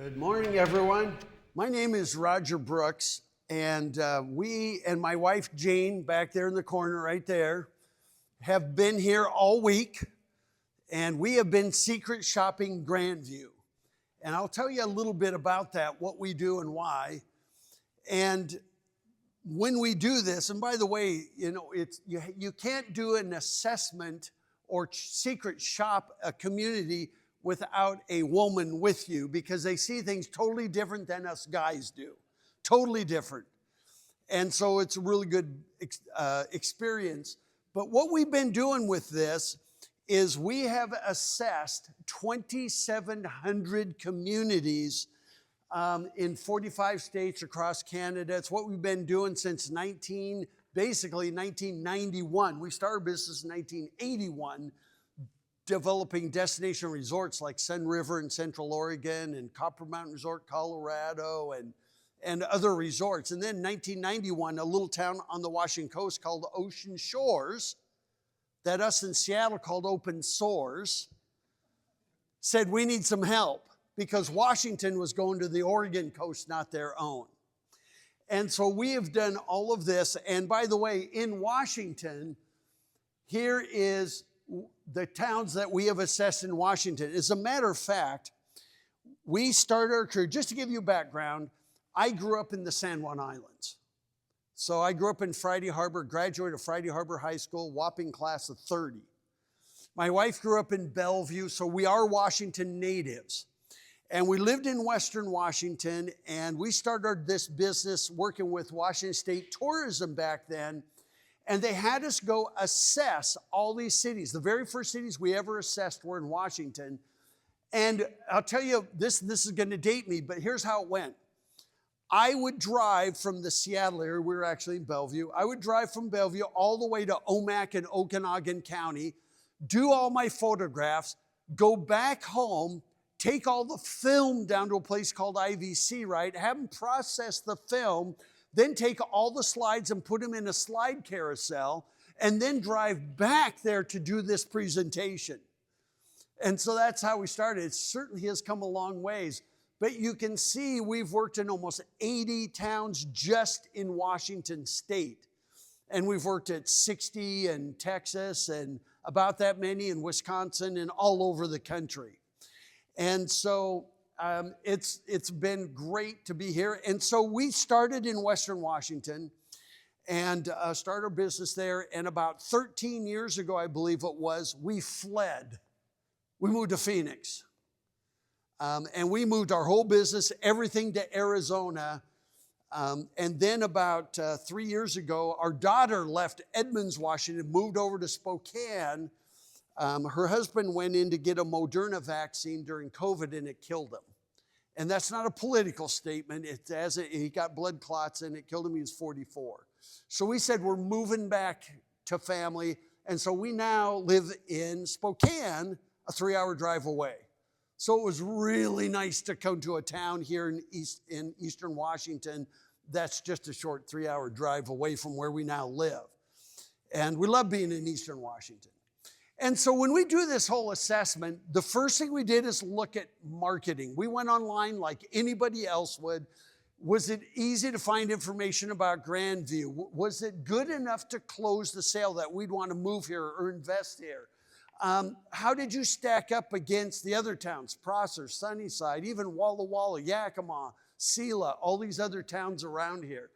Good morning, everyone. My name is Roger Brooks, and we and my wife Jane, back there in the corner right there, have been here all week, and we have been secret shopping Grandview. And I'll tell you a little bit about that, what we do and why. And when we do this, and by the way, you can't do an assessment or secret shop a community without a woman with you, because they see things totally different than us guys do. Totally different. And so it's a really good experience. But what we've been doing with this is we have assessed 2,700 communities in 45 states across Canada. It's what we've been doing since 1991. We started business in 1981, developing destination resorts like Sun River in Central Oregon and Copper Mountain Resort, Colorado, and other resorts. And then in 1991, a little town on the Washington coast called Ocean Shores, that us in Seattle called Open Source, said we need some help because Washington was going to the Oregon coast, not their own. And so we have done all of this. And by the way, in Washington, here is the towns that we have assessed in Washington. As a matter of fact, we started our career, just to give you background, I grew up in the San Juan Islands. So I grew up in Friday Harbor, graduated Friday Harbor High School, whopping class of 30. My wife grew up in Bellevue, so we are Washington natives. And we lived in Western Washington, and we started this business working with Washington State Tourism back then. And they had us go assess all these cities. The very first cities we ever assessed were in Washington. And I'll tell you, this is going to date me, but here's how it went. I would drive from the Seattle area, we were actually in Bellevue. I would drive from Bellevue all the way to Omak in Okanagan County, do all my photographs, go back home, take all the film down to a place called IVC, right? Have them process the film, then take all the slides and put them in a slide carousel, and then drive back there to do this presentation. And so that's how we started. It certainly has come a long ways. But you can see we've worked in almost 80 towns just in Washington State. And we've worked at 60 in Texas and about that many in Wisconsin and all over the country. And so it's been great to be here. And so we started in Western Washington and started our business there. And about 13 years ago, I believe it was, we fled. We moved to Phoenix. And we moved our whole business, everything to Arizona. And then about 3 years ago, our daughter left Edmonds, Washington, moved over to Spokane. Her husband went in to get a Moderna vaccine during COVID, and it killed him. And that's not a political statement. He got blood clots, and it killed him. He was 44. So we said, we're moving back to family. And so we now live in Spokane, a 3-hour drive away. So it was really nice to come to a town here in Eastern Washington that's just a short 3-hour drive away from where we now live. And we love being in Eastern Washington. And so when we do this whole assessment, the first thing we did is look at marketing. We went online like anybody else would. Was it easy to find information about Grandview? Was it good enough to close the sale that we'd want to move here or invest here? How did you stack up against the other towns? Prosser, Sunnyside, even Walla Walla, Yakima, Selah, all these other towns around here.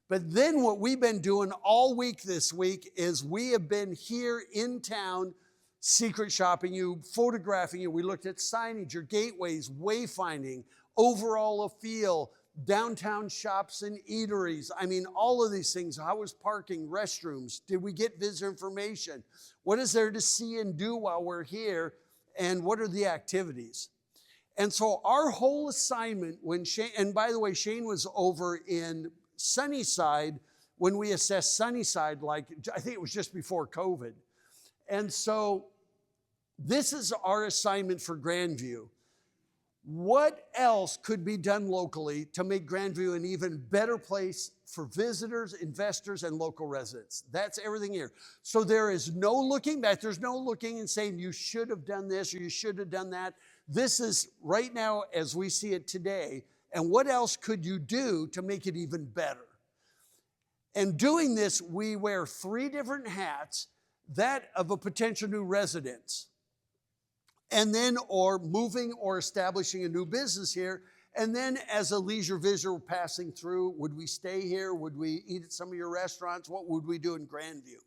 But then what we've been doing all week this week is we have been here in town secret shopping you, photographing you. We looked at signage, your gateways, wayfinding, overall a feel, downtown shops and eateries. I mean, all of these things. How was parking, restrooms? Did we get visitor information? What is there to see and do while we're here? And what are the activities? And so our whole assignment when Shane, and by the way, Shane was over in Sunnyside when we assessed Sunnyside, like I think it was just before COVID. And so this is our assignment for Grandview. What else could be done locally to make Grandview an even better place for visitors, investors, and local residents? That's everything here. So there is no looking back. There's no looking and saying you should have done this or you should have done that. This is right now as we see it today, and what else could you do to make it even better? And doing this, we wear 3 different hats, that of a potential new residence, and then or moving or establishing a new business here, and then as a leisure visitor passing through, would we stay here? Would we eat at some of your restaurants? What would we do in Grandview?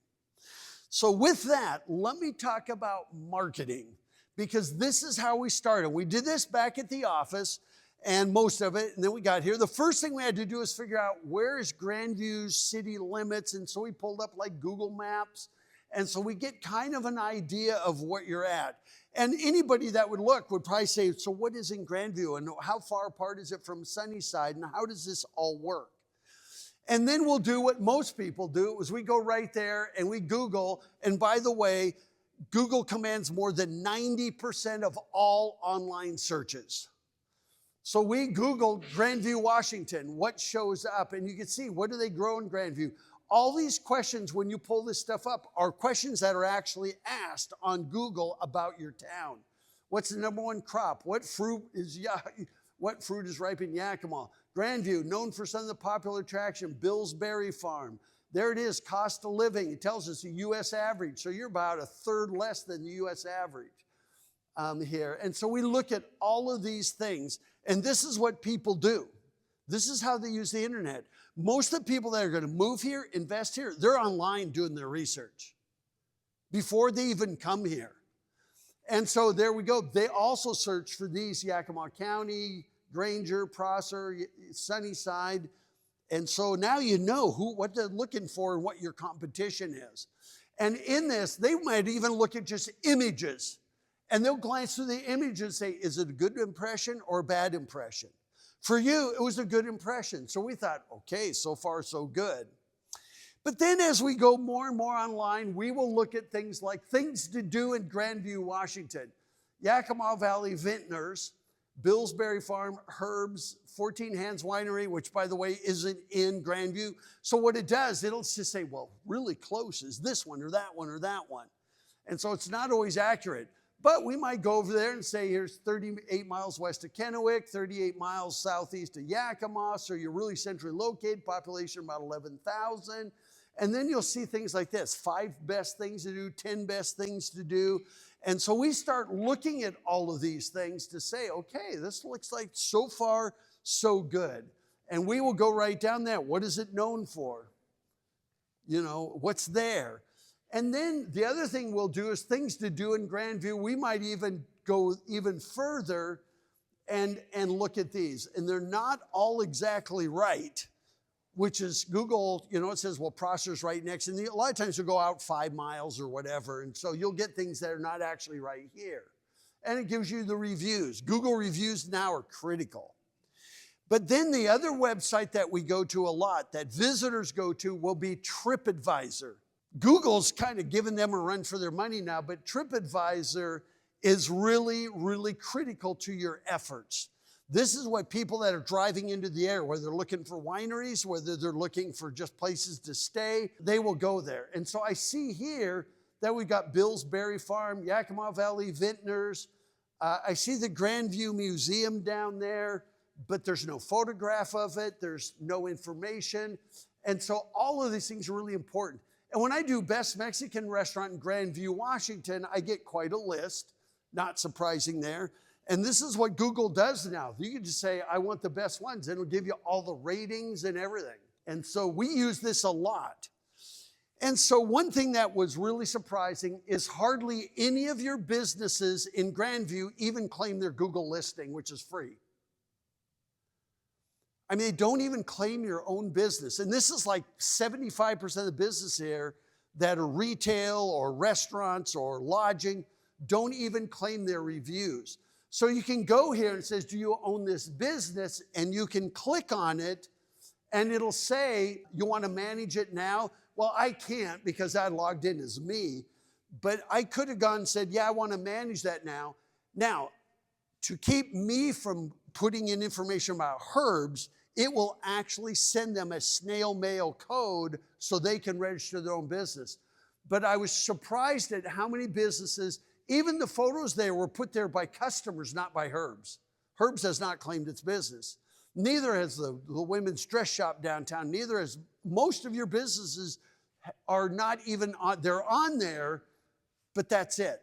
So with that, let me talk about marketing, because this is how we started. We did this back at the office, and most of it, and then we got here. The first thing we had to do is figure out where is Grandview's city limits, and so we pulled up like Google Maps, and so we get kind of an idea of what you're at. And anybody that would look would probably say, so what is in Grandview, and how far apart is it from Sunnyside, and how does this all work? And then we'll do what most people do, is we go right there and we Google, and by the way, Google commands more than 90% of all online searches. So we Googled Grandview, Washington, what shows up, and you can see, what do they grow in Grandview? All these questions, when you pull this stuff up, are questions that are actually asked on Google about your town. What's the #1 crop? What fruit is ripe in Yakima? Grandview, known for some of the popular attraction, Bill's Berry Farm. There it is, cost of living. It tells us the U.S. average, so you're about 1/3 less than the U.S. average here. And so we look at all of these things, and this is what people do. This is how they use the internet. Most of the people that are going to move here, invest here, they're online doing their research before they even come here. And so there we go. They also search for these: Yakima County, Granger, Prosser, Sunnyside. And so now you know what they're looking for and what your competition is. And in this, they might even look at just images. And they'll glance through the image and say, is it a good impression or a bad impression? For you, it was a good impression. So we thought, okay, so far so good. But then as we go more and more online, we will look at things like things to do in Grandview, Washington. Yakima Valley Vintners, Bill's Berry Farm, Herbs, 14 Hands Winery, which by the way isn't in Grandview. So what it does, it'll just say, well, really close is this one or that one or that one. And so it's not always accurate. But we might go over there and say, here's 38 miles west of Kennewick, 38 miles southeast of Yakima, so you're really centrally located, population about 11,000. And then you'll see things like this: 5 best things to do, 10 best things to do. And so we start looking at all of these things to say, okay, this looks like so far so good. And we will go right down there. What is it known for? You know, what's there? And then the other thing we'll do is things to do in Grandview. We might even go even further and look at these. And they're not all exactly right, which is Google, you know, it says, well, Prosser's right next. And a lot of times you'll go out 5 miles or whatever. And so you'll get things that are not actually right here. And it gives you the reviews. Google reviews now are critical. But then the other website that we go to a lot, that visitors go to, will be TripAdvisor. Google's kind of giving them a run for their money now, but TripAdvisor is really, really critical to your efforts. This is what people that are driving into the area, whether they're looking for wineries, whether they're looking for just places to stay, they will go there. And so I see here that we got Bill's Berry Farm, Yakima Valley Vintners. I see the Grandview Museum down there, but there's no photograph of it. There's no information. And so all of these things are really important. And when I do Best Mexican Restaurant in Grandview, Washington, I get quite a list, not surprising there. And this is what Google does now. You can just say, I want the best ones, and it'll give you all the ratings and everything. And so we use this a lot. And so one thing that was really surprising is hardly any of your businesses in Grandview even claim their Google listing, which is free. I mean, they don't even claim your own business. And this is like 75% of the business here that are retail or restaurants or lodging don't even claim their reviews. So you can go here and it says, do you own this business? And you can click on it and it'll say, you want to manage it now? Well, I can't because I logged in as me, but I could have gone and said, yeah, I want to manage that now. Now, to keep me from putting in information about Herbs, it will actually send them a snail mail code so they can register their own business. But I was surprised at how many businesses Even the photos there were put there by customers, not by Herb's. Herb's has not claimed its business. Neither has the women's dress shop downtown. Neither has most of your businesses are not even on, they're on there, but that's it.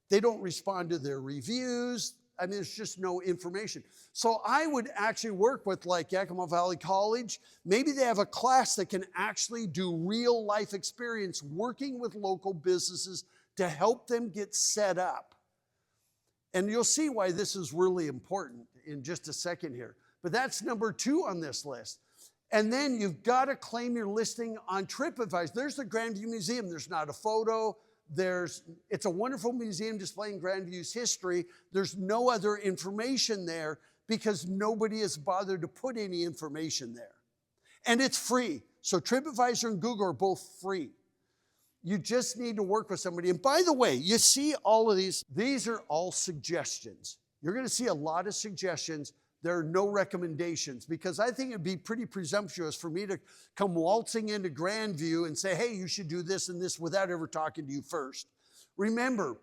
They don't respond to their reviews. I mean, there's just no information. So I would actually work with like Yakima Valley College. Maybe they have a class that can actually do real life experience working with local businesses to help them get set up. And you'll see why this is really important in just a second here. But that's number 2 on this list. And then you've got to claim your listing on TripAdvisor. There's the Grandview Museum. There's not a photo. It's a wonderful museum displaying Grandview's history. There's no other information there because nobody has bothered to put any information there. And it's free. So TripAdvisor and Google are both free. You just need to work with somebody. And by the way, you see all of these are all suggestions. You're going to see a lot of suggestions. There are no recommendations because I think it'd be pretty presumptuous for me to come waltzing into Grandview and say, hey, you should do this and this without ever talking to you first. Remember,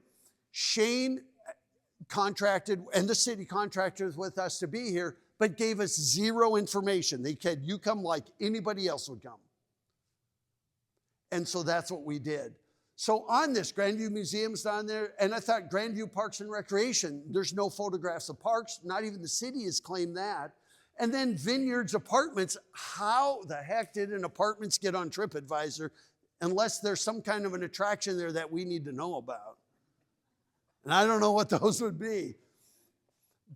Shane contracted and the city contracted with us to be here, but gave us 0 information. They said, you come like anybody else would come. And so that's what we did. So on this, Grandview Museum's on there, and I thought Grandview Parks and Recreation, there's no photographs of parks, not even the city has claimed that. And then Vineyards Apartments, how the heck did an apartments get on TripAdvisor unless there's some kind of an attraction there that we need to know about? And I don't know what those would be.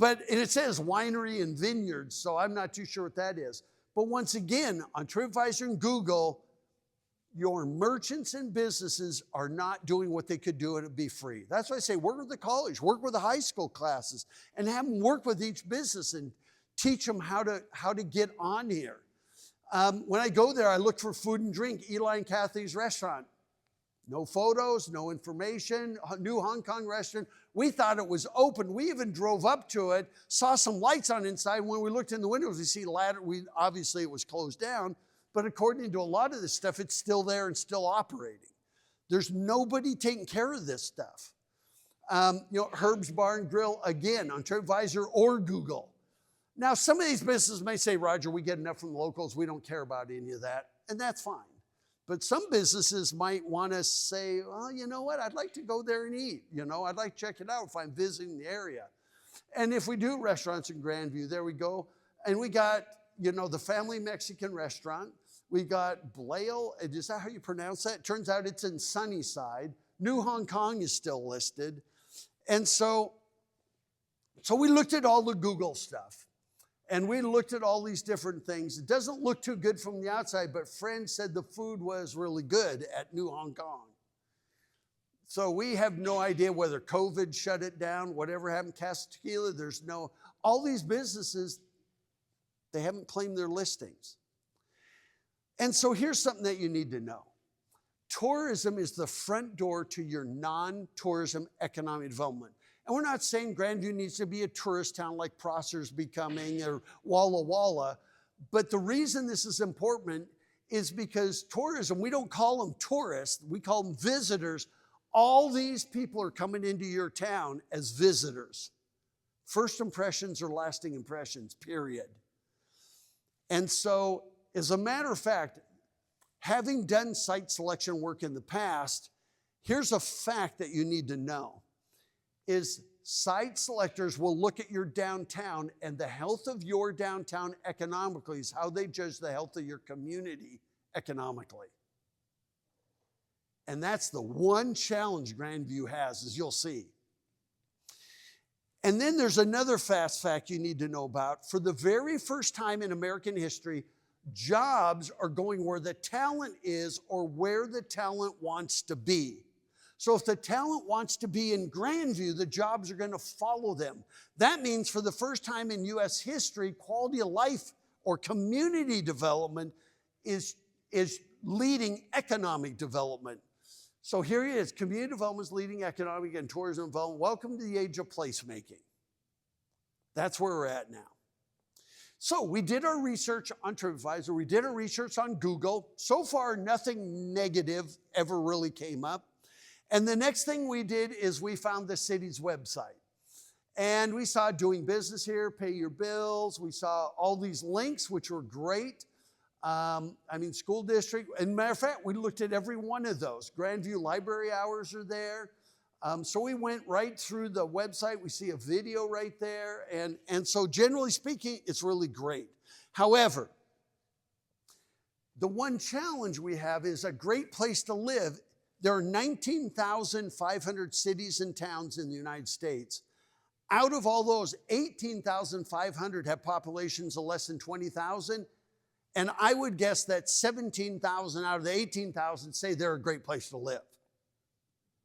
And it says winery and vineyards, so I'm not too sure what that is. But once again, on TripAdvisor and Google, your merchants and businesses are not doing what they could do and it'd be free. That's why I say work with the college, work with the high school classes, and have them work with each business and teach them how to get on here. When I go there, I look for food and drink, Eli and Kathy's restaurant. No photos, no information, new Hong Kong restaurant. We thought it was open. We even drove up to it, saw some lights on inside. When we looked in the windows, we see ladder. Obviously it was closed down. But according to a lot of this stuff, it's still there and still operating. There's nobody taking care of this stuff. Herb's Bar and Grill, again, on TripAdvisor or Google. Now, some of these businesses may say, Roger, we get enough from the locals. We don't care about any of that. And that's fine. But some businesses might want to say, well, you know what? I'd like to go there and eat. I'd like to check it out if I'm visiting the area. And if we do restaurants in Grandview, there we go. And we got the family Mexican restaurant. We got Blail. Is that how you pronounce that? It turns out it's in Sunnyside. New Hong Kong is still listed. And so we looked at all the Google stuff. And we looked at all these different things. It doesn't look too good from the outside, but friends said the food was really good at New Hong Kong. So we have no idea whether COVID shut it down, whatever happened, Casa Tequila, all these businesses, they haven't claimed their listings. And so here's something that you need to know. Tourism is the front door to your non-tourism economic development. And we're not saying Grandview needs to be a tourist town like Prosser's becoming or Walla Walla, but the reason this is important is because tourism, we don't call them tourists, we call them visitors. All these people are coming into your town as visitors. First impressions are lasting impressions, period. And so, as a matter of fact, having done site selection work in the past, here's a fact that you need to know, is site selectors will look at your downtown and the health of your downtown economically is how they judge the health of your community economically. And that's the one challenge Grandview has, as you'll see. And then there's another fast fact you need to know about. For the very first time in American history, jobs are going where the talent is or where the talent wants to be. So if the talent wants to be in Grandview, the jobs are going to follow them. That means for the first time in U.S. history, quality of life or community development is leading economic development. So here it is, community development is leading economic and tourism development. Welcome to the age of placemaking. That's where we're at now. So we did our research on TripAdvisor. We did our research on Google. So far, nothing negative ever really came up. And the next thing we did is we found the city's website. And we saw doing business here, pay your bills. We saw all these links, which were great. School district. And matter of fact, we looked at every one of those. Grandview library hours are there. So we went right through the website. We see a video right there. And so generally speaking, it's really great. However, the one challenge we have is a great place to live. There are 19,500 cities and towns in the United States. Out of all those, 18,500 have populations of less than 20,000. And I would guess that 17,000 out of the 18,000 say they're a great place to live.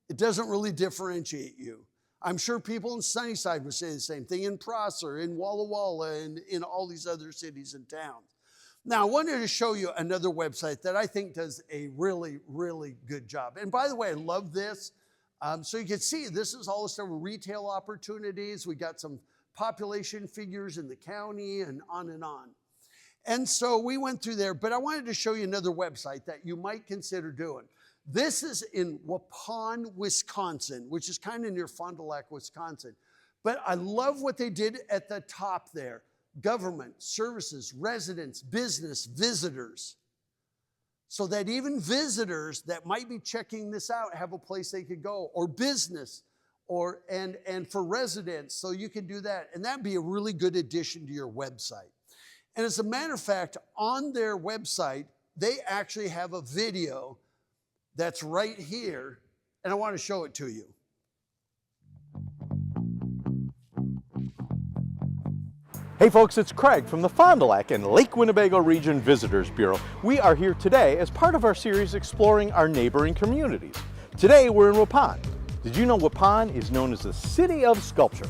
It doesn't really differentiate you. I'm sure people in Sunnyside would say the same thing, in Prosser, in Walla Walla, and in all these other cities and towns. Now, I wanted to show you another website that I think does a really, really good job. And by the way, I love this. So you can see this is all the stuff with retail opportunities. We got some population figures in the county and on and on. And so we went through there, but I wanted to show you another website that you might consider doing. This is in Waupun, Wisconsin, which is kind of near Fond du Lac, Wisconsin. But I love what they did at the top there. Government, services, residents, business, visitors. So that even visitors that might be checking this out have a place they could go, or business, and for residents, so you can do that. And that'd be a really good addition to your website. And as a matter of fact, on their website, they actually have a video that's right here, and I want to show it to you. Hey folks, it's Craig from the Fond du Lac and Lake Winnebago Region Visitors Bureau. We are here today as part of our series exploring our neighboring communities. Today we're in Waupun. Did you know Waupun is known as the City of Sculpture?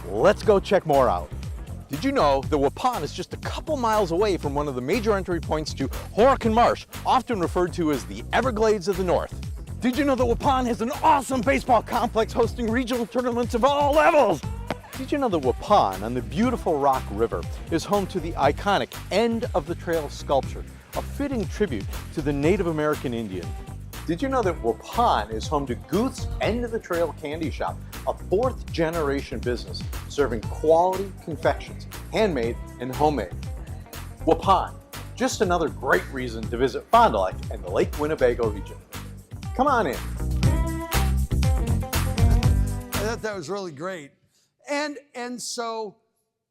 Let's go check more out. Did you know that Waupun is just a couple miles away from one of the major entry points to Horican Marsh, often referred to as the Everglades of the North? Did you know that Waupun has an awesome baseball complex hosting regional tournaments of all levels? Did you know that Waupun on the beautiful Rock River is home to the iconic End of the Trail sculpture, a fitting tribute to the Native American Indian? Did you know that Waupun is home to Guth's End of the Trail Candy Shop, a fourth-generation business serving quality confections, handmade and homemade? Waupun, just another great reason to visit Fond du Lac and the Lake Winnebago region. Come on in. I thought that was really great. And so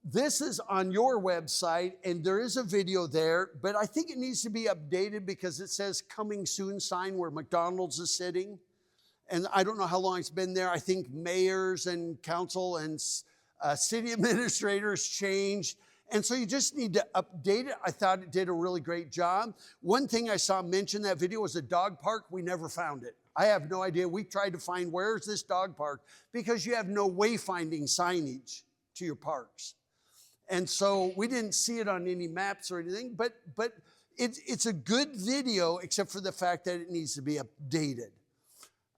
this is on your website, and there is a video there, but I think it needs to be updated because it says coming soon sign where McDonald's is sitting. And I don't know how long it's been there. I think mayors and council and city administrators changed. And so you just need to update it. I thought it did a really great job. One thing I saw mentioned in that video was a dog park. We never found it. I have no idea. We tried to find where's this dog park because you have no wayfinding signage to your parks. And so we didn't see it on any maps or anything, but it's a good video except for the fact that it needs to be updated.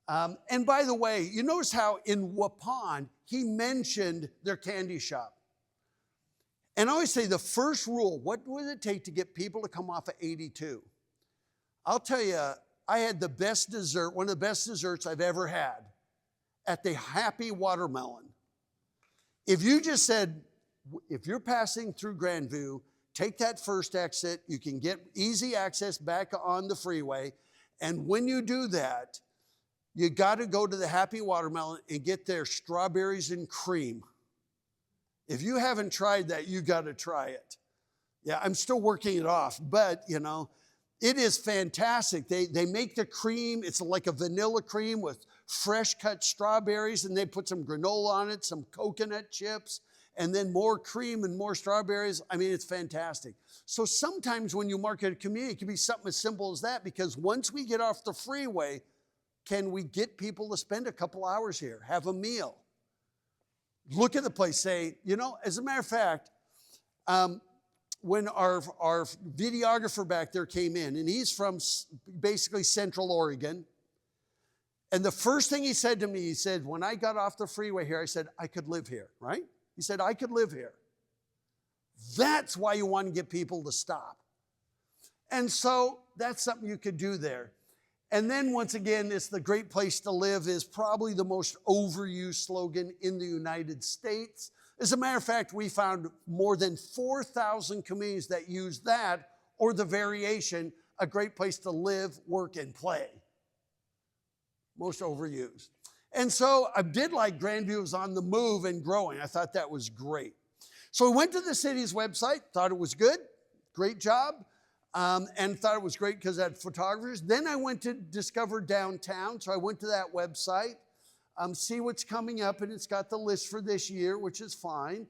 And by the way, you notice how in Waupun, he mentioned their candy shop. And I always say the first rule, what would it take to get people to come off of 82? I'll tell you, I had the best dessert, one of the best desserts I've ever had at the Happy Watermelon. If you just said, if you're passing through Grandview, take that first exit, you can get easy access back on the freeway. And when you do that, you got to go to the Happy Watermelon and get their strawberries and cream. If you haven't tried that, you got to try it. Yeah, I'm still working it off, but you know, it is fantastic. They make the cream. It's like a vanilla cream with fresh cut strawberries, and they put some granola on it, some coconut chips, and then more cream and more strawberries. I mean, it's fantastic. So sometimes when you market a community, it can be something as simple as that, because once we get off the freeway, can we get people to spend a couple hours here, have a meal, look at the place, say, you know, as a matter of fact, when our videographer back there came in, and he's from basically Central Oregon, and the first thing he said to me, he said, when I got off the freeway here, I said, I could live here, right? He said, I could live here. That's why you want to get people to stop. And so that's something you could do there. And then once again, it's the great place to live is probably the most overused slogan in the United States. As a matter of fact, we found more than 4,000 communities that use that or the variation, a great place to live, work, and play. Most overused. And so I did like Grandview was on the move and growing. I thought that was great. So we went to the city's website, thought it was good, great job, and thought it was great because it had photographers. Then I went to Discover Downtown, so I went to that website, see what's coming up, and it's got the list for this year, which is fine.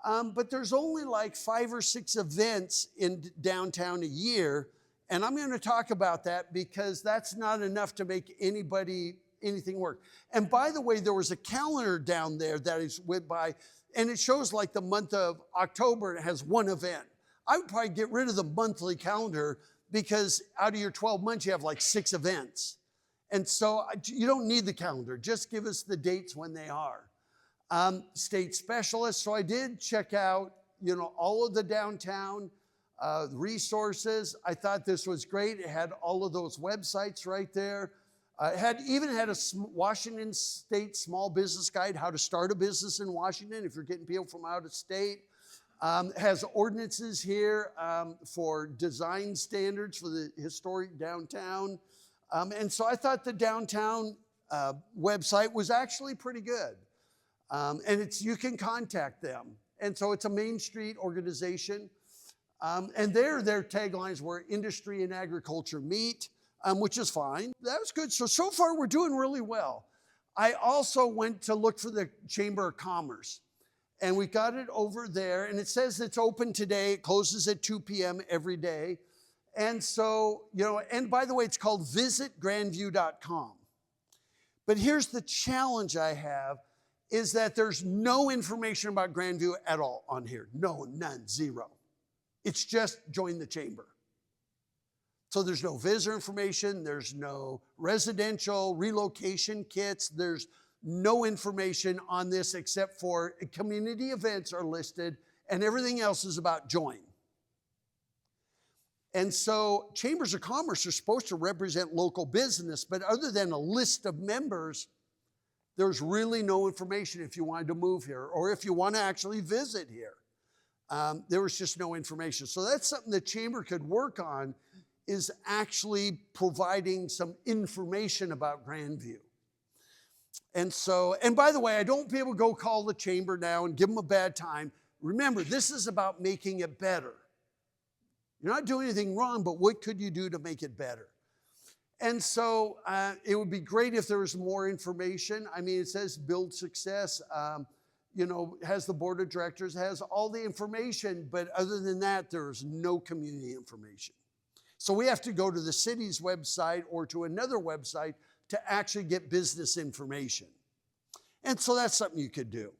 But there's only like 5 or 6 events in downtown a year, and I'm going to talk about that because that's not enough to make anything work. And by the way, there was a calendar down there that is went by, and it shows like the month of October, and it has 1 event. I would probably get rid of the monthly calendar because out of your 12 months, you have like 6 events. And so you don't need the calendar. Just give us the dates when they are. State specialists. So I did check out, all of the downtown resources. I thought this was great. It had all of those websites right there. It even had a Washington State Small Business Guide, how to start a business in Washington if you're getting people from out of state. Has ordinances here for design standards for the historic downtown. And so I thought the downtown website was actually pretty good. And you can contact them. And so it's a Main Street organization. And their taglines were industry and agriculture meet. Which is fine. That was good. So far we're doing really well. I also went to look for the Chamber of Commerce, and we got it over there, and it says it's open today. It closes at 2 p.m. every day. And so, and by the way, it's called visitgrandview.com. But here's the challenge I have is that there's no information about Grandview at all on here. No, none, 0. It's just join the chamber. So there's no visitor information, there's no residential relocation kits, there's no information on this except for community events are listed and everything else is about join. And so chambers of commerce are supposed to represent local business, but other than a list of members, there's really no information if you wanted to move here or if you want to actually visit here. There was just no information. So that's something the chamber could work on, is actually providing some information about Grandview. And by the way, I don't want people to go call the chamber now and give them a bad time. Remember, this is about making it better. You're not doing anything wrong, but what could you do to make it better? And so it would be great if there was more information. I mean, it says build success, has the board of directors, has all the information, but other than that, there's no community information. So we have to go to the city's website or to another website to actually get business information. And so that's something you could do.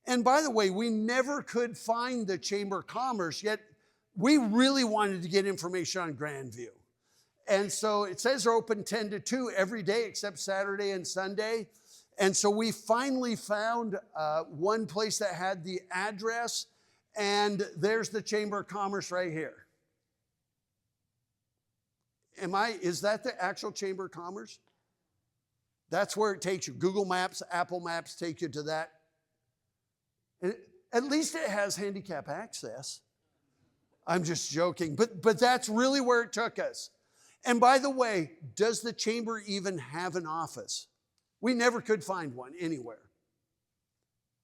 And by the way, we never could find the Chamber of Commerce, yet we really wanted to get information on Grandview. And so it says they're open 10 to 2 every day except Saturday and Sunday. And so we finally found one place that had the address, and there's the Chamber of Commerce right here. Is that the actual Chamber of Commerce? That's where it takes you. Google Maps, Apple Maps take you to that. At least it has handicap access. I'm just joking, but that's really where it took us. And by the way, does the chamber even have an office? We never could find one anywhere.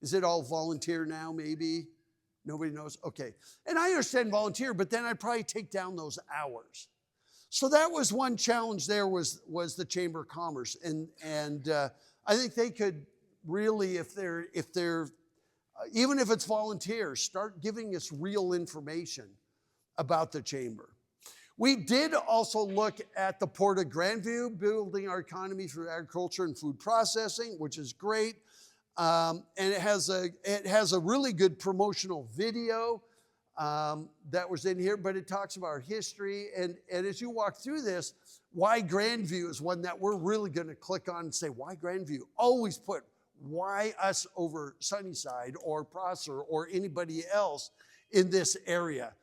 Is it all volunteer now, maybe? Nobody knows? Okay. And I understand volunteer, but then I'd probably take down those hours. So that was one challenge there was the Chamber of Commerce. And I think they could really, if they're even if it's volunteers, start giving us real information about the chamber. We did also look at the Port of Grandview, building our economy through agriculture and food processing, which is great. And it has a really good promotional video that was in here, but it talks about our history. And as you walk through this, why Grandview is one that we're really going to click on and say, why Grandview? Always put why us over Sunnyside or Prosser or anybody else in this area.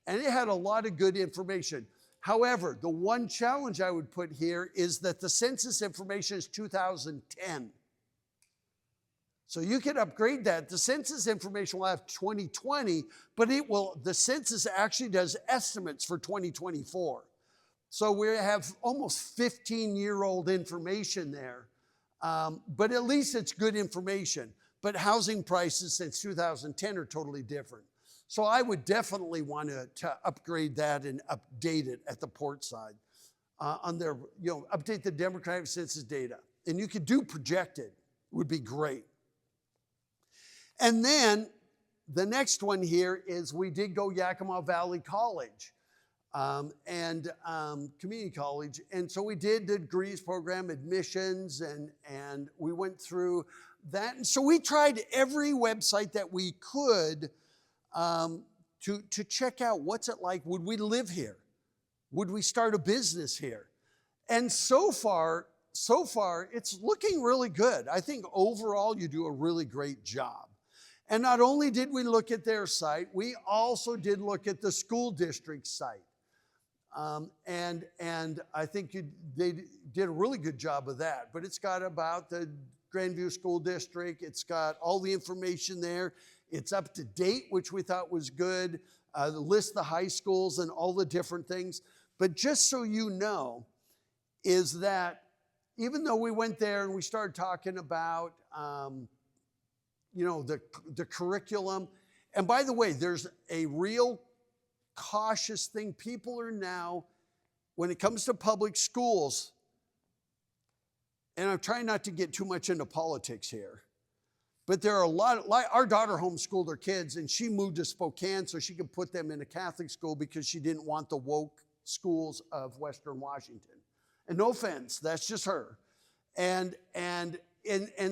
And it had a lot of good information. However, the one challenge I would put here is that the census information is 2010. So you can upgrade that. The census information will have 2020, but the census actually does estimates for 2024. So we have almost 15-year-old information there. But at least it's good information. But housing prices since 2010 are totally different. So I would definitely want to upgrade that and update it at the port side. Update the demographic census data. And you could do projected, would be great. And then the next one here is we did go Yakima Valley College and community college. And so we did the degrees program, admissions, and we went through that. And so we tried every website that we could to check out what's it like. Would we live here? Would we start a business here? And so far, it's looking really good. I think overall you do a really great job. And not only did we look at their site, we also did look at the school district site. And I think they did a really good job of that. But it's got about the Grandview School District. It's got all the information there. It's up to date, which we thought was good. List the high schools and all the different things. But just so you know, is that even though we went there and we started talking about the curriculum. And by the way, there's a real cautious thing. People are now, when it comes to public schools, and I'm trying not to get too much into politics here, but there are a lot, our daughter homeschooled her kids and she moved to Spokane so she could put them in a Catholic school because she didn't want the woke schools of Western Washington. And no offense, that's just her. And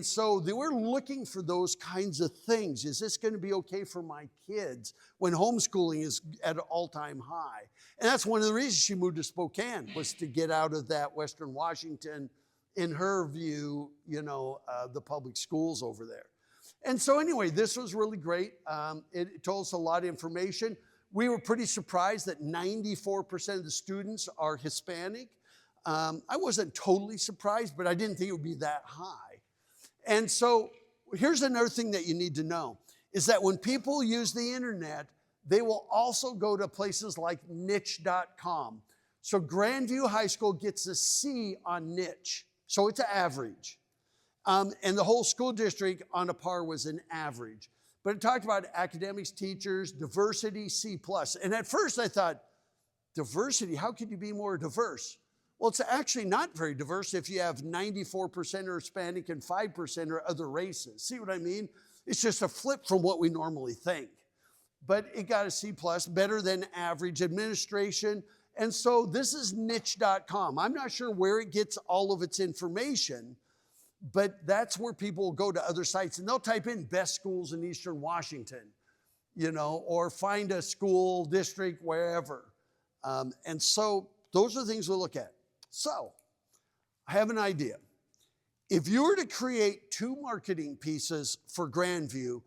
so they were looking for those kinds of things. Is this going to be okay for my kids when homeschooling is at an all-time high? And that's one of the reasons she moved to Spokane, was to get out of that Western Washington, in her view, the public schools over there. And so anyway, this was really great. It told us a lot of information. We were pretty surprised that 94% of the students are Hispanic. I wasn't totally surprised, but I didn't think it would be that high. And so here's another thing that you need to know, is that when people use the internet, they will also go to places like niche.com. So Grandview High School gets a C on niche, so it's an average. And the whole school district on a par was an average. But it talked about academics, teachers, diversity, C+. And at first I thought, diversity, how could you be more diverse? Well, it's actually not very diverse if you have 94% are Hispanic and 5% are other races. See what I mean? It's just a flip from what we normally think. But it got a C+, better than average. Administration. And so this is niche.com. I'm not sure where it gets all of its information, but that's where people will go to other sites and they'll type in best schools in Eastern Washington, or find a school district wherever. And so those are the things we'll look at. So I have an idea. If you were to create 2 marketing pieces for Grandview,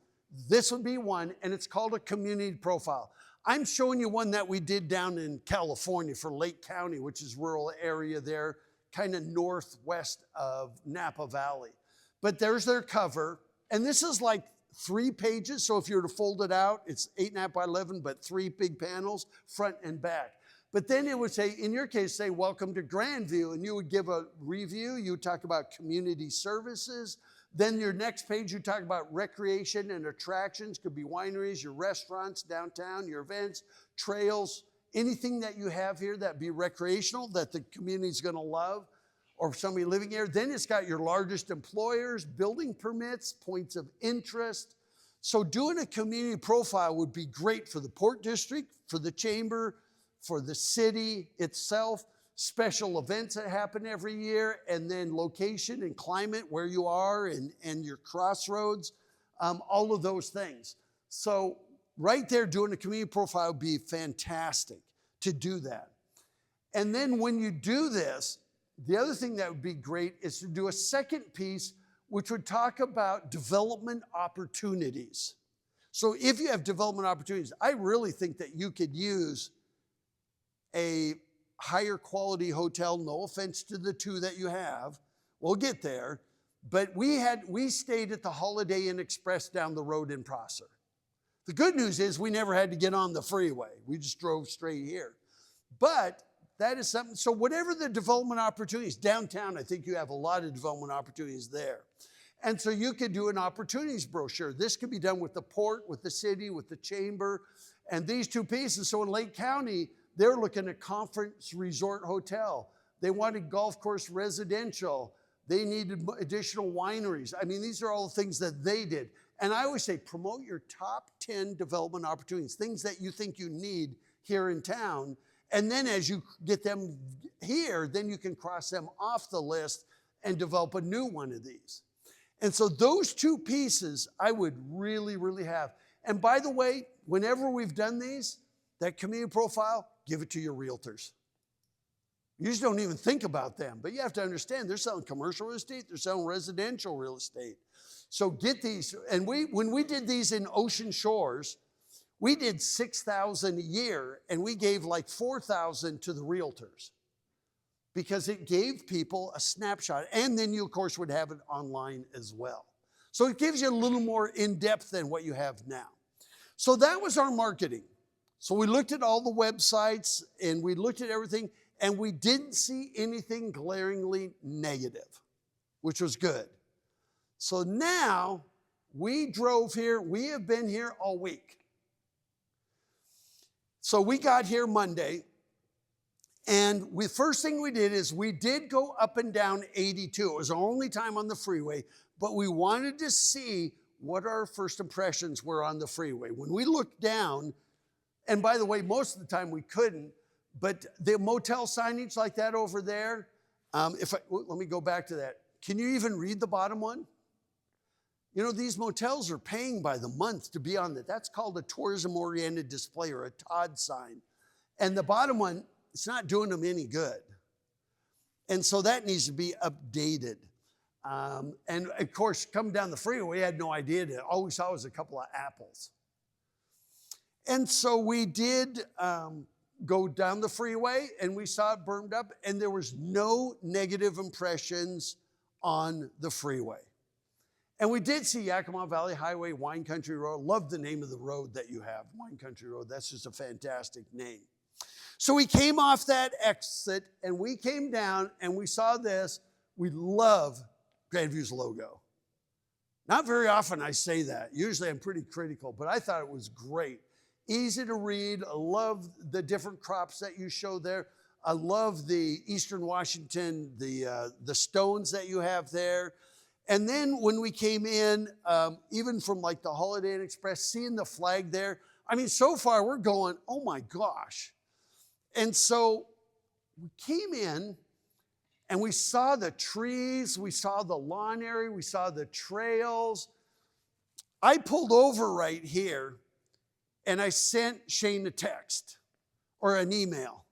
this would be one, and it's called a community profile. I'm showing you one that we did down in California for Lake County, which is rural area there, kind of northwest of Napa Valley. But there's their cover, and this is like 3 pages, so if you were to fold it out, it's 8.5 by 11, but 3 big panels, front and back. But then it would say, in your case, say, welcome to Grandview, and you would give a review. You would talk about community services. Then your next page, you talk about recreation and attractions. Could be wineries, your restaurants, downtown, your events, trails, anything that you have here that be recreational, that the community's gonna love, or somebody living here. Then it's got your largest employers, building permits, points of interest. So doing a community profile would be great for the Port District, for the Chamber, for the city itself, special events that happen every year, and then location and climate, where you are and your crossroads, all of those things. So right there, doing a community profile would be fantastic to do that. And then when you do this, the other thing that would be great is to do a second piece, which would talk about development opportunities. So if you have development opportunities, I really think that you could use a higher quality hotel. No offense to the two that you have. We'll get there. But we stayed at the Holiday Inn Express down the road in Prosser. The good news is we never had to get on the freeway. We just drove straight here. But that is something, so whatever the development opportunities, downtown, I think you have a lot of development opportunities there. And so you could do an opportunities brochure. This could be done with the port, with the city, with the chamber, and these two pieces. So in Lake County, they're looking at conference resort hotel. They wanted golf course residential. They needed additional wineries. I mean, these are all the things that they did. And I always say, promote your top 10 development opportunities, things that you think you need here in town. And then as you get them here, then you can cross them off the list and develop a new one of these. And so those two pieces I would really, really have. And by the way, whenever we've done these, that community profile, give it to your realtors. You just don't even think about them, but you have to understand they're selling commercial real estate, they're selling residential real estate. So get these, and when we did these in Ocean Shores, we did 6,000 a year, and we gave like 4,000 to the realtors because it gave people a snapshot. And then you, of course, would have it online as well. So it gives you a little more in-depth than what you have now. So that was our marketing. So we looked at all the websites, and we looked at everything, and we didn't see anything glaringly negative, which was good. So now we drove here. We have been here all week. So we got here Monday, and the first thing we did is we did go up and down 82. It was our only time on the freeway, but we wanted to see what our first impressions were on the freeway. When we looked down, and by the way, most of the time we couldn't, but the motel signage like that over there, let me go back to that. Can you even read the bottom one? You know, these motels are paying by the month to be on that. That's called a tourism-oriented display or a TOD sign. And the bottom one, it's not doing them any good. And so that needs to be updated. And of course, coming down the freeway, we had no idea. All we saw was a couple of apples. And so we did go down the freeway, and we saw it burned up, and there was no negative impressions on the freeway. And we did see Yakima Valley Highway, Wine Country Road. Love the name of the road that you have, Wine Country Road. That's just a fantastic name. So we came off that exit, and we came down, and we saw this. We love Grandview's logo. Not very often I say that. Usually I'm pretty critical, but I thought it was great. Easy to read. I love the different crops that you show there. I love the Eastern Washington, the stones that you have there. And then when we came in, even from like the Holiday Inn Express, seeing the flag there, I mean, so far we're going, oh my gosh. And so we came in and we saw the trees, we saw the lawn area, we saw the trails. I pulled over right here and I sent Shane a text or an email.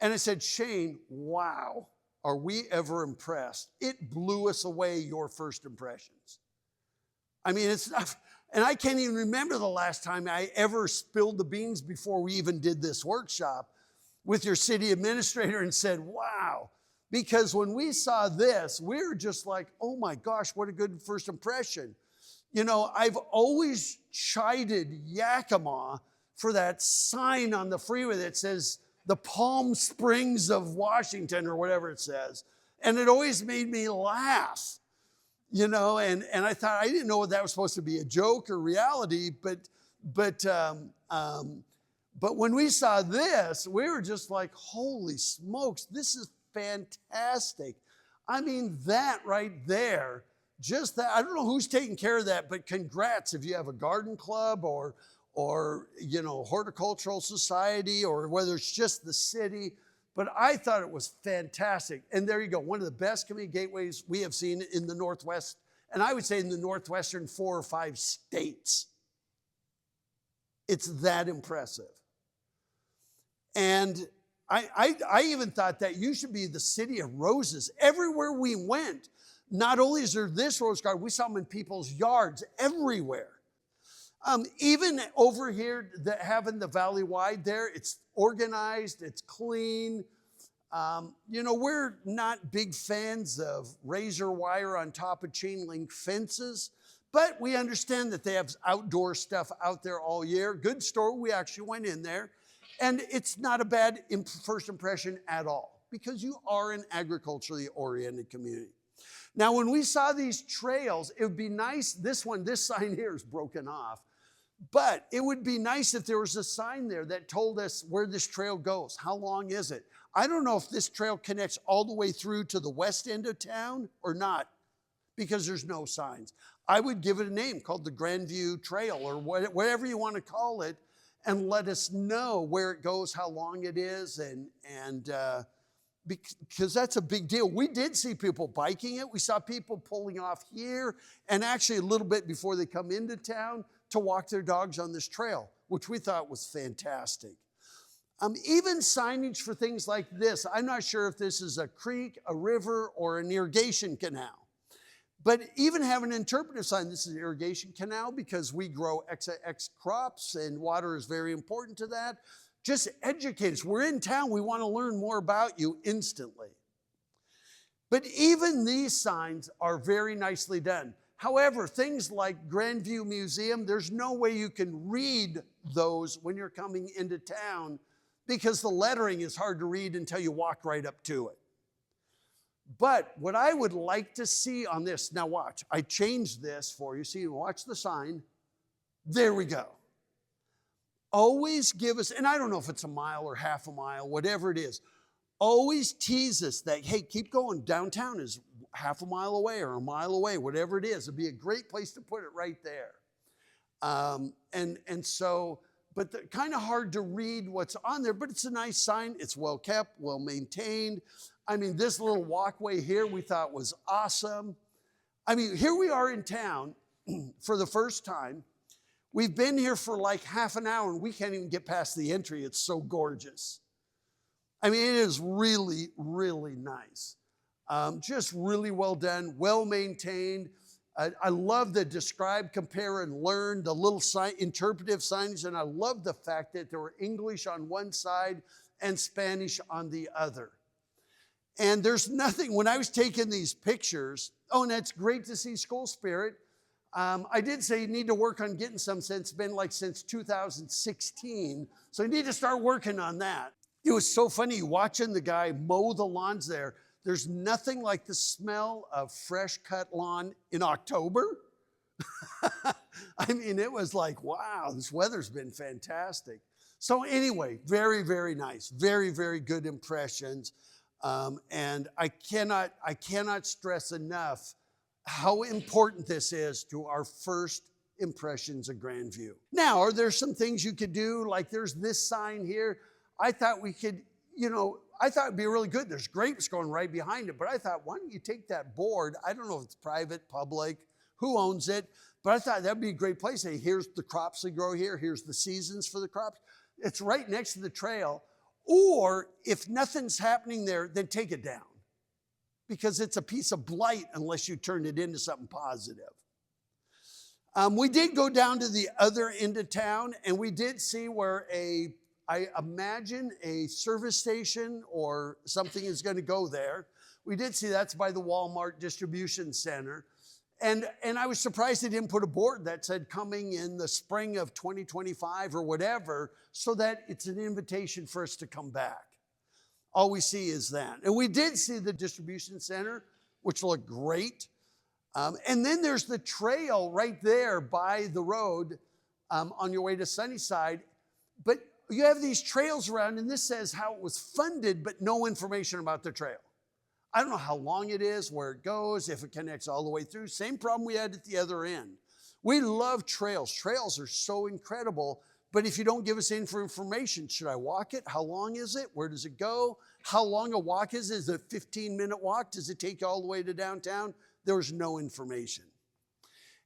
And I said, Shane, wow. Are we ever impressed? It blew us away, your first impressions. I mean, it's not, and I can't even remember the last time I ever spilled the beans before we even did this workshop with your city administrator and said, wow. Because when we saw this, we were just like, oh my gosh, what a good first impression. You know, I've always chided Yakima for that sign on the freeway that says, the Palm Springs of Washington, or whatever it says. And it always made me laugh, you know, and I thought, I didn't know that was supposed to be a joke or reality, but when we saw this, we were just like, holy smokes, this is fantastic. I mean, that right there, just that, I don't know who's taking care of that, but congrats if you have a garden club or you know, horticultural society, or whether it's just the city. But I thought it was fantastic. And there you go, one of the best community gateways we have seen in the Northwest, and I would say in the Northwestern 4 or 5 states. It's that impressive. And I even thought that you should be the city of roses. Everywhere we went, not only is there this rose garden, we saw them in people's yards everywhere. Even over here, having the valley wide there, it's organized, it's clean. You know, we're not big fans of razor wire on top of chain link fences, but we understand that they have outdoor stuff out there all year. Good store, we actually went in there, and it's not a bad first impression at all because you are an agriculturally oriented community. Now, when we saw these trails, it would be nice, this sign here is broken off, but it would be nice if there was a sign there that told us where this trail goes. How long is it? I don't know if this trail connects all the way through to the west end of town or not, because there's no signs. I would give it a name called the Grandview Trail or whatever you want to call it, and let us know where it goes, how long it is, because that's a big deal. We did see people biking it. We saw people pulling off here and actually a little bit before they come into town to walk their dogs on this trail, which we thought was fantastic. Even signage for things like this. I'm not sure if this is a creek, a river, or an irrigation canal. But even have an interpretive sign, this is an irrigation canal because we grow X crops and water is very important to that. Just educate us. We're in town, we want to learn more about you instantly. But even these signs are very nicely done. However, things like Grandview Museum, there's no way you can read those when you're coming into town because the lettering is hard to read until you walk right up to it. But what I would like to see on this, now watch, I changed this for you. See, watch the sign. There we go. Always give us, and I don't know if it's a mile or half a mile, whatever it is, always tease us that, hey, keep going. Downtown is half a mile away or a mile away, whatever it is. It'd be a great place to put it right there. But kind of hard to read what's on there, but it's a nice sign. It's well kept, well maintained. I mean, this little walkway here we thought was awesome. I mean, here we are in town for the first time. We've been here for like half an hour and we can't even get past the entry. It's so gorgeous. I mean, it is really, really nice. Just really well done, well maintained. I love the describe, compare, and learn, the little interpretive signage, and I love the fact that there were English on one side and Spanish on the other. And there's nothing, when I was taking these pictures, oh, and it's great to see School Spirit. I did say you need to work on getting some since it's been like since 2016. So you need to start working on that. It was so funny watching the guy mow the lawns there. There's nothing like the smell of fresh cut lawn in October. I mean, it was like, wow, this weather's been fantastic. So anyway, very, very nice. Very, very good impressions. And I cannot stress enough how important this is to our first impressions of Grandview. Now, are there some things you could do? Like there's this sign here. I thought we could, I thought it'd be really good. There's grapes going right behind it, but I thought, why don't you take that board? I don't know if it's private, public, who owns it, but I thought that'd be a great place. Hey, here's the crops that grow here. Here's the seasons for the crops. It's right next to the trail. Or if nothing's happening there, then take it down because it's a piece of blight unless you turn it into something positive. We did go down to the other end of town and we did see where I imagine a service station or something is going to go there. We did see that's by the Walmart distribution center. And I was surprised they didn't put a board that said coming in the spring of 2025 or whatever, so that it's an invitation for us to come back. All we see is that. And we did see the distribution center, which looked great. And then there's the trail right there by the road on your way to Sunnyside. But you have these trails around, and this says how it was funded, but no information about the trail. I don't know how long it is, where it goes, if it connects all the way through. Same problem we had at the other end. We love trails. Trails are so incredible, but if you don't give us information, should I walk it? How long is it? Where does it go? How long a walk is it? Is it a 15-minute walk? Does it take you all the way to downtown? There was no information.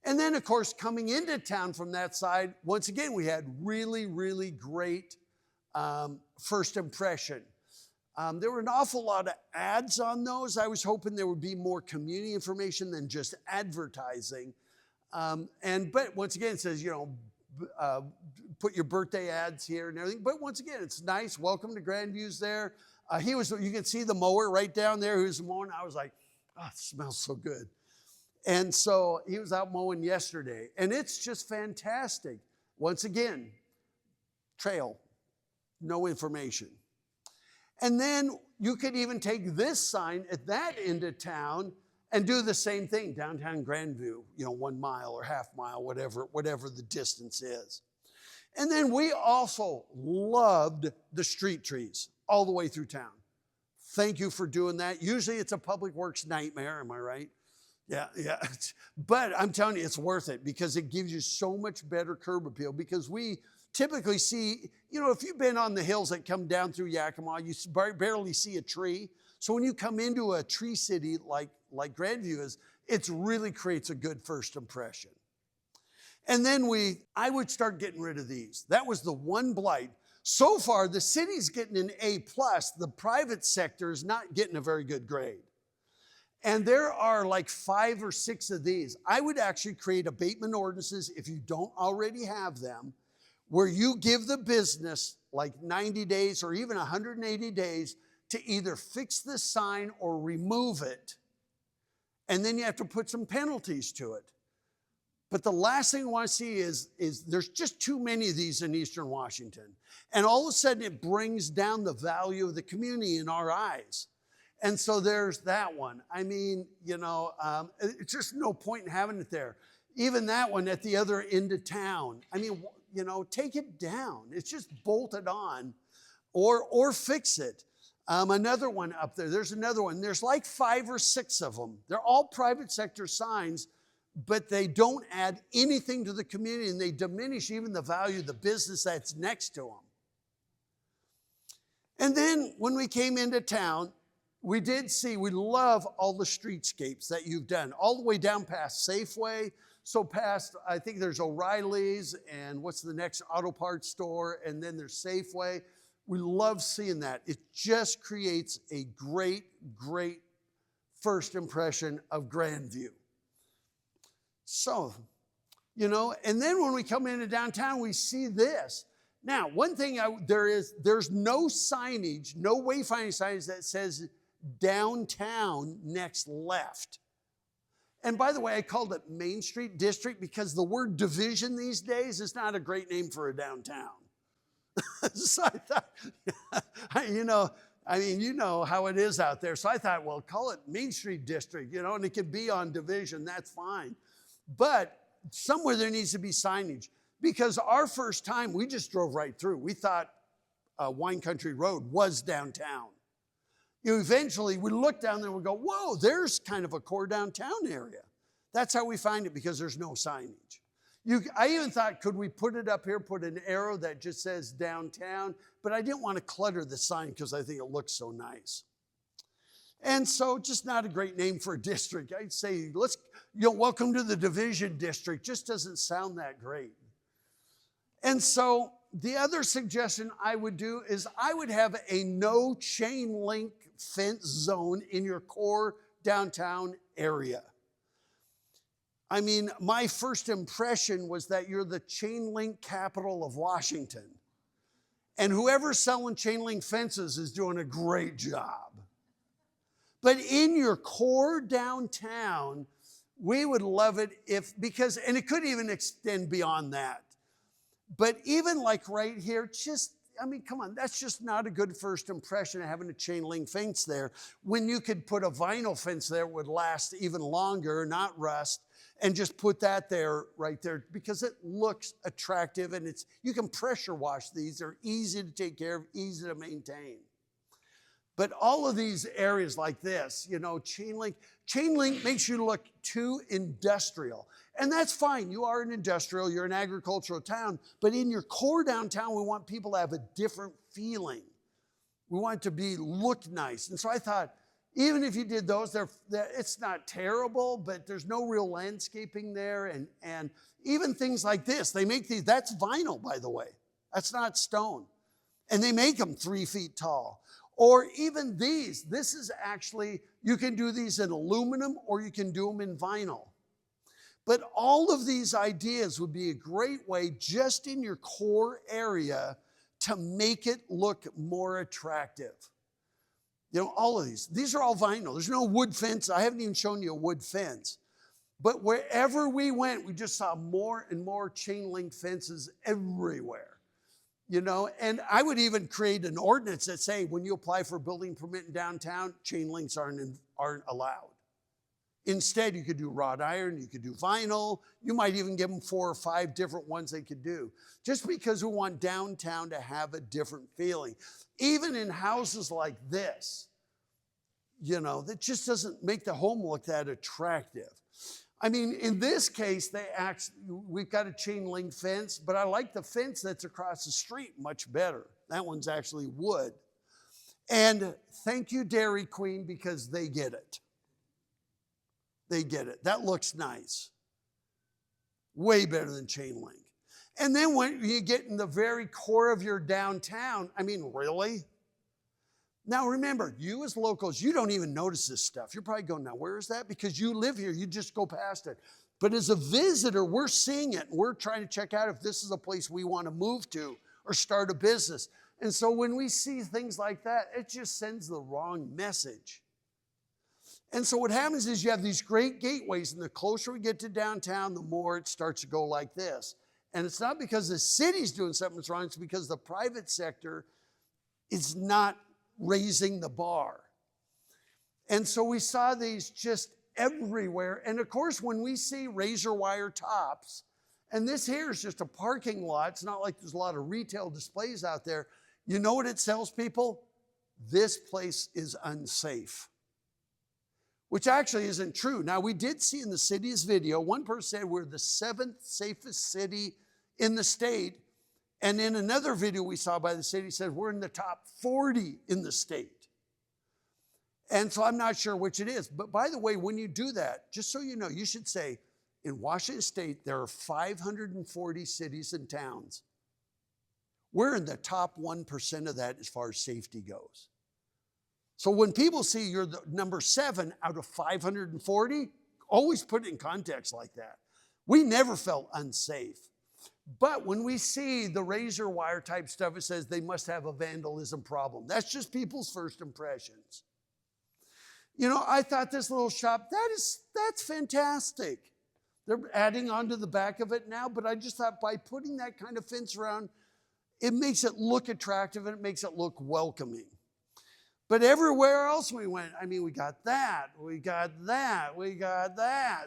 And then, of course, coming into town from that side, once again, we had really, really great first impression. There were an awful lot of ads on those. I was hoping there would be more community information than just advertising. But once again, it says, put your birthday ads here and everything. But once again, it's nice. Welcome to Grandview's there. You can see the mower right down there who's mowing. I was like, oh, it smells so good. And so he was out mowing yesterday, and it's just fantastic. Once again, trail, no information. And then you could even take this sign at that end of town and do the same thing, downtown Grandview, 1 mile or half mile, whatever the distance is. And then we also loved the street trees all the way through town. Thank you for doing that. Usually it's a public works nightmare, am I right? Yeah. But I'm telling you, it's worth it because it gives you so much better curb appeal, because we typically see, if you've been on the hills that come down through Yakima, you barely see a tree. So when you come into a tree city like Grandview is, it really creates a good first impression. And then I would start getting rid of these. That was the one blight. So far, the city's getting an A+. The private sector is not getting a very good grade. And there are like 5 or 6 of these. I would actually create abatement ordinances, if you don't already have them, where you give the business like 90 days or even 180 days to either fix the sign or remove it. And then you have to put some penalties to it. But the last thing I want to see is there's just too many of these in Eastern Washington. And all of a sudden it brings down the value of the community in our eyes. And so there's that one. I mean, it's just no point in having it there. Even that one at the other end of town. I mean, take it down. It's just bolted on or fix it. Another one up there, there's another one. There's like 5 or 6 of them. They're all private sector signs, but they don't add anything to the community, and they diminish even the value of the business that's next to them. And then when we came into town, we love all the streetscapes that you've done, all the way down past Safeway, so past, I think there's O'Reilly's, and what's the next auto parts store, and then there's Safeway. We love seeing that. It just creates a great, great first impression of Grandview. So, and then when we come into downtown, we see this. Now, one thing there's no signage, no wayfinding signage that says downtown next left. And by the way, I called it Main Street District because the word division these days is not a great name for a downtown. So I thought, you know how it is out there. So I thought, well, call it Main Street District, and it could be on division, that's fine. But somewhere there needs to be signage, because our first time, we just drove right through. We thought Wine Country Road was downtown. Eventually, we look down there and we go, whoa, there's kind of a core downtown area. That's how we find it, because there's no signage. I even thought, could we put it up here, put an arrow that just says downtown? But I didn't want to clutter the sign because I think it looks so nice. And so just not a great name for a district. I'd say, welcome to the division district. Just doesn't sound that great. And so the other suggestion I would do is I would have a no chain link fence zone in your core downtown area. I mean, my first impression was that you're the chain link capital of Washington. And whoever's selling chain link fences is doing a great job. But in your core downtown, we would love it and it could even extend beyond that. But even like right here, come on, that's just not a good first impression of having a chain link fence there, when you could put a vinyl fence there that would last even longer, not rust, and just put that there, right there, because it looks attractive, and you can pressure wash these. They're easy to take care of, easy to maintain. But all of these areas like this, chain link makes you look too industrial. And that's fine. You are an industrial, you're an agricultural town, but in your core downtown, we want people to have a different feeling. We want it to look nice. And so I thought, even if you did those, it's not terrible, but there's no real landscaping there. And even things like this, they make these, that's vinyl, by the way. That's not stone. And they make them 3 feet tall. Or even these, this is actually, you can do these in aluminum or you can do them in vinyl. But all of these ideas would be a great way just in your core area to make it look more attractive. You know, all of these. These are all vinyl. There's no wood fence. I haven't even shown you a wood fence. But wherever we went, we just saw more and more chain link fences everywhere. You know, and I would even create an ordinance that say when you apply for a building permit in downtown, chain links aren't allowed. Instead, you could do wrought iron, you could do vinyl, you might even give them 4 or 5 different ones they could do. Just because we want downtown to have a different feeling. Even in houses like this, you know, that just doesn't make the home look that attractive. I mean, in this case, we've got a chain link fence, but I like the fence that's across the street much better. That one's actually wood. And thank you, Dairy Queen, because they get it. They get it. That looks nice. Way better than chain link. And then when you get in the very core of your downtown, I mean, really? Now remember, you as locals, you don't even notice this stuff. You're probably going, now where is that? Because you live here, you just go past it. But as a visitor, we're seeing it. We're trying to check out if this is a place we want to move to or start a business. And so when we see things like that, it just sends the wrong message. And so what happens is you have these great gateways, and the closer we get to downtown, the more it starts to go like this. And it's not because the city's doing something that's wrong, it's because the private sector is not raising the bar. And so we saw these just everywhere. And of course, when we see razor wire tops, and this here is just a parking lot, it's not like there's a lot of retail displays out there. You know what it tells people? This place is unsafe. Which actually isn't true. Now, we did see in the city's video, one person said we're the 7th safest city in the state. And in another video we saw by the city said we're in the top 40 in the state. And so I'm not sure which it is. But by the way, when you do that, just so you know, you should say, in Washington State, there are 540 cities and towns. We're in the top 1% of that as far as safety goes. So when people see you're the number 7 out of 540, always put it in context like that. We never felt unsafe. But when we see the razor wire type stuff, it says they must have a vandalism problem. That's just people's first impressions. You know, I thought this little shop, that's fantastic. They're adding on to the back of it now, but I just thought by putting that kind of fence around, it makes it look attractive and it makes it look welcoming. But everywhere else we went, I mean, we got that, we got that, we got that,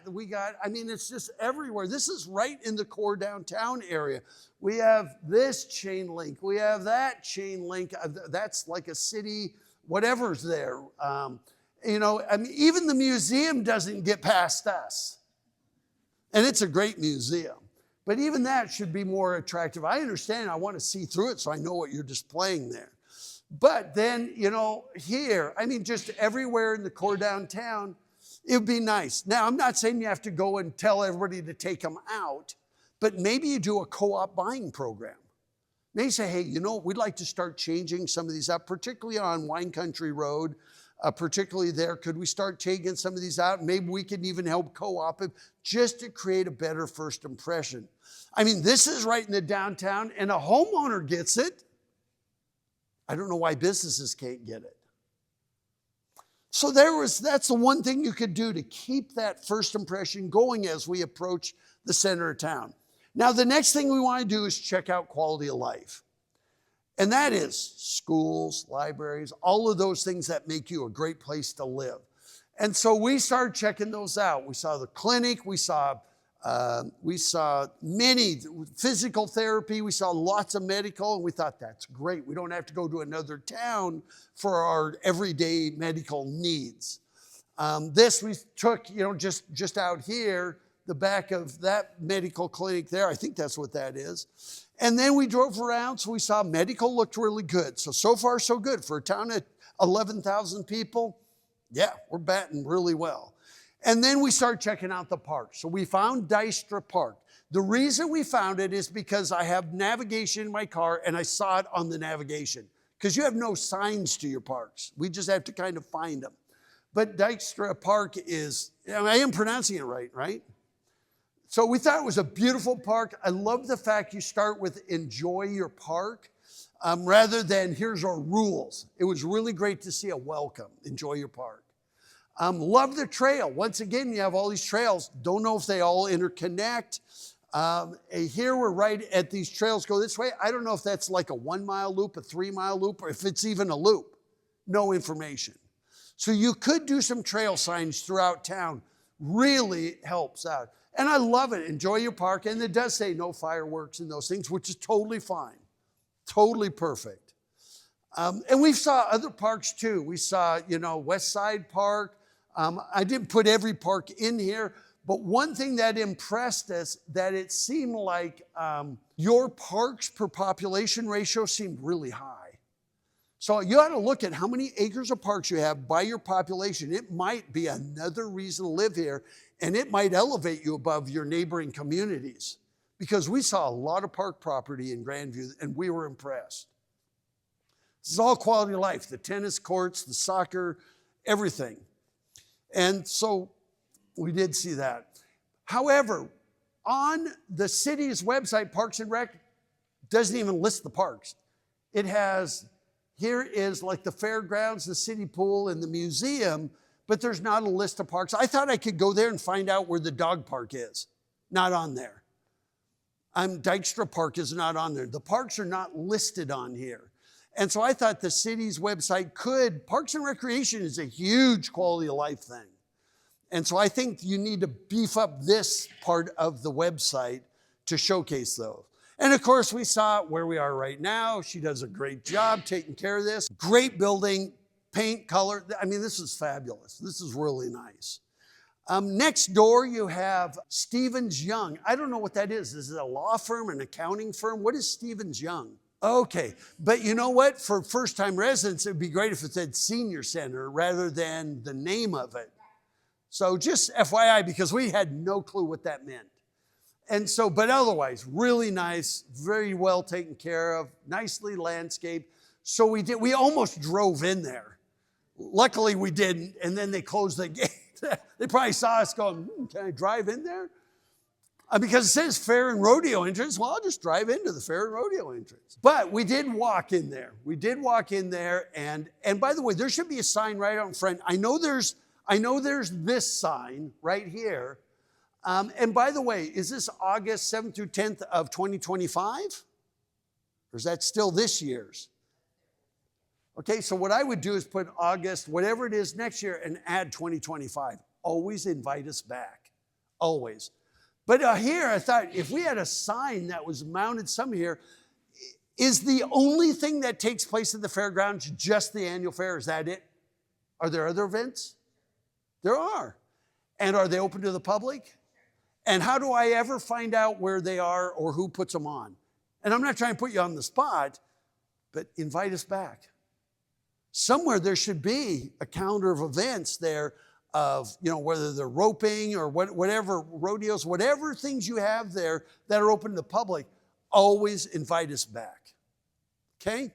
I mean, it's just everywhere. This is right in the core downtown area. We have this chain link, we have that chain link. That's like a city, whatever's there. You know, I mean, even the museum doesn't get past us. And it's a great museum. But even that should be more attractive. I understand, I want to see through it so I know what you're displaying there. But then, you know, here, I mean, just everywhere in the core downtown, it would be nice. Now, I'm not saying you have to go and tell everybody to take them out, but maybe you do a co-op buying program. Maybe say, hey, you know, we'd like to start changing some of these up, particularly on Wine Country Road, particularly there. Could we start taking some of these out? Maybe we can even help co-op it just to create a better first impression. I mean, this is right in the downtown, and a homeowner gets it. I don't know why businesses can't get it. So that's the one thing you could do to keep that first impression going as we approach the center of town. Now, the next thing we want to do is check out quality of life. And that is schools, libraries, all of those things that make you a great place to live. And so we started checking those out. We saw the clinic, we saw many physical therapy, we saw lots of medical, and we thought that's great. We don't have to go to another town for our everyday medical needs. This we took, you know, just out here, the back of that medical clinic there. I think that's what that is. And then we drove around, so we saw medical looked really good. So far, so good. For a town of 11,000 people, yeah, we're batting really well. And then we started checking out the park. So we found Dystra Park. The reason we found it is because I have navigation in my car and I saw it on the navigation. Because you have no signs to your parks. We just have to kind of find them. But Dystra Park is, I am pronouncing it right? So we thought it was a beautiful park. I love the fact you start with enjoy your park. rather than here's our rules. It was really great to see a welcome. Enjoy your park. Love the trail. Once again, you have all these trails. Don't know if they all interconnect. Here we're right at these trails go this way. I don't know if that's like a 1 mile loop, a 3 mile loop, or if it's even a loop. No information. So you could do some trail signs throughout town. Really helps out. And I love it. Enjoy your park. And it does say no fireworks and those things, which is totally fine. Totally perfect. And we saw other parks too. We saw, West Side Park. I didn't put every park in here, but one thing that impressed us, that it seemed like your parks per population ratio seemed really high. So you ought to look at how many acres of parks you have by your population. It might be another reason to live here, and it might elevate you above your neighboring communities, because we saw a lot of park property in Grandview, and we were impressed. This is all quality of life, the tennis courts, the soccer, everything. And so we did see that. However, on the city's website, Parks and Rec doesn't even list the parks. It has, here is like the fairgrounds, the city pool, and the museum, but there's not a list of parks. I thought I could go there and find out where the dog park is. Not on there. Dykstra Park is not on there. The parks are not listed on here. And so I thought the city's website could, Parks and Recreation is a huge quality of life thing. And so I think you need to beef up this part of the website to showcase those. And of course, we saw where we are right now. She does a great job taking care of this. Great building, paint, color. I mean, this is fabulous. This is really nice. Next door, you have Stevens Young. I don't know what that is. Is it a law firm, an accounting firm? What is Stevens Young? Okay, but you know what? For first-time residents, it would be great if it said Senior Center rather than the name of it. So just FYI, because we had no clue what that meant. And so, but otherwise, really nice, very well taken care of, nicely landscaped. So we almost drove in there. Luckily, we didn't, and then they closed the gate. They probably saw us going, can I drive in there? Because it says fair and rodeo entrance. Well, I'll just drive into the fair and rodeo entrance. But we did walk in there. We did walk in there. And by the way, there should be a sign right out in front. I know there's this sign right here. And by the way, is this August 7th through 10th of 2025? Or is that still this year's? Okay, so what I would do is put August, whatever it is next year, and add 2025. Always invite us back. Always. But here, I thought, if we had a sign that was mounted somewhere here, is the only thing that takes place at the fairgrounds just the annual fair? Is that it? Are there other events? There are. And are they open to the public? And how do I ever find out where they are or who puts them on? And I'm not trying to put you on the spot, but invite us back. Somewhere there should be a calendar of events there of, whether they're roping or whatever, rodeos, whatever things you have there that are open to the public, always invite us back, okay?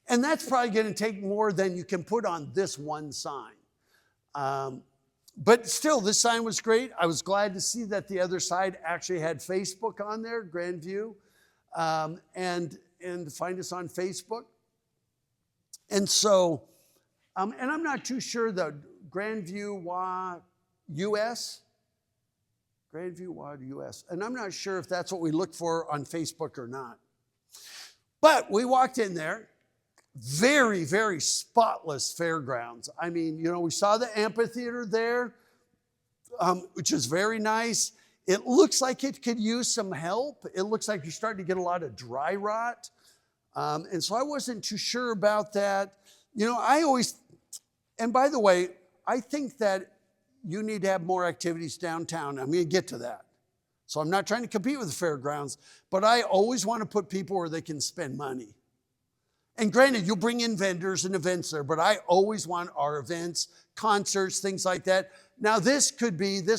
And that's probably going to take more than you can put on this one sign. But still, this sign was great. I was glad to see that the other side actually had Facebook on there, Grandview, and find us on Facebook. And so, and I'm not too sure the Grandview US, Grandview US, and I'm not sure if that's what we look for on Facebook or not. But we walked in there, very, very spotless fairgrounds. I mean, we saw the amphitheater there, which is very nice. It looks like it could use some help. It looks like you're starting to get a lot of dry rot. And so I wasn't too sure about that. And by the way, I think that you need to have more activities downtown. I'm going to get to that. So I'm not trying to compete with the fairgrounds, but I always want to put people where they can spend money. And granted, you'll bring in vendors and events there, but I always want our events, concerts, things like that. Now this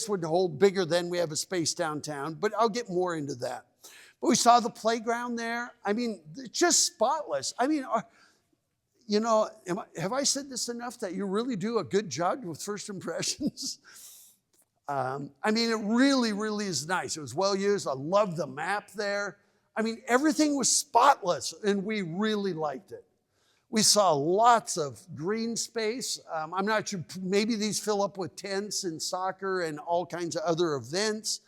would hold bigger than we have a space downtown, but I'll get more into that. But we saw the playground there. I mean, just spotless. I mean, have I said this enough that you really do a good job with first impressions? I mean, it really, really is nice. It was well used. I love the map there. I mean, everything was spotless, and we really liked it. We saw lots of green space. I'm not sure, maybe these fill up with tents and soccer and all kinds of other events.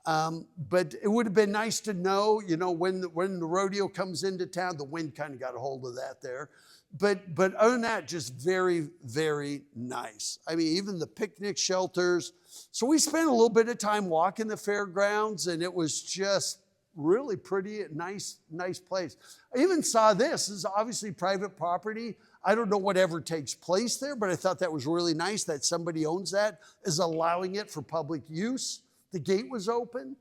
But it would have been nice to know, when the rodeo comes into town, the wind kind of got a hold of that there. But other than that, just very, very nice. I mean, even the picnic shelters. So we spent a little bit of time walking the fairgrounds, and it was just really pretty, nice place. I even saw this is obviously private property. I don't know whatever takes place there, but I thought that was really nice that somebody owns that, is allowing it for public use. The gate was open.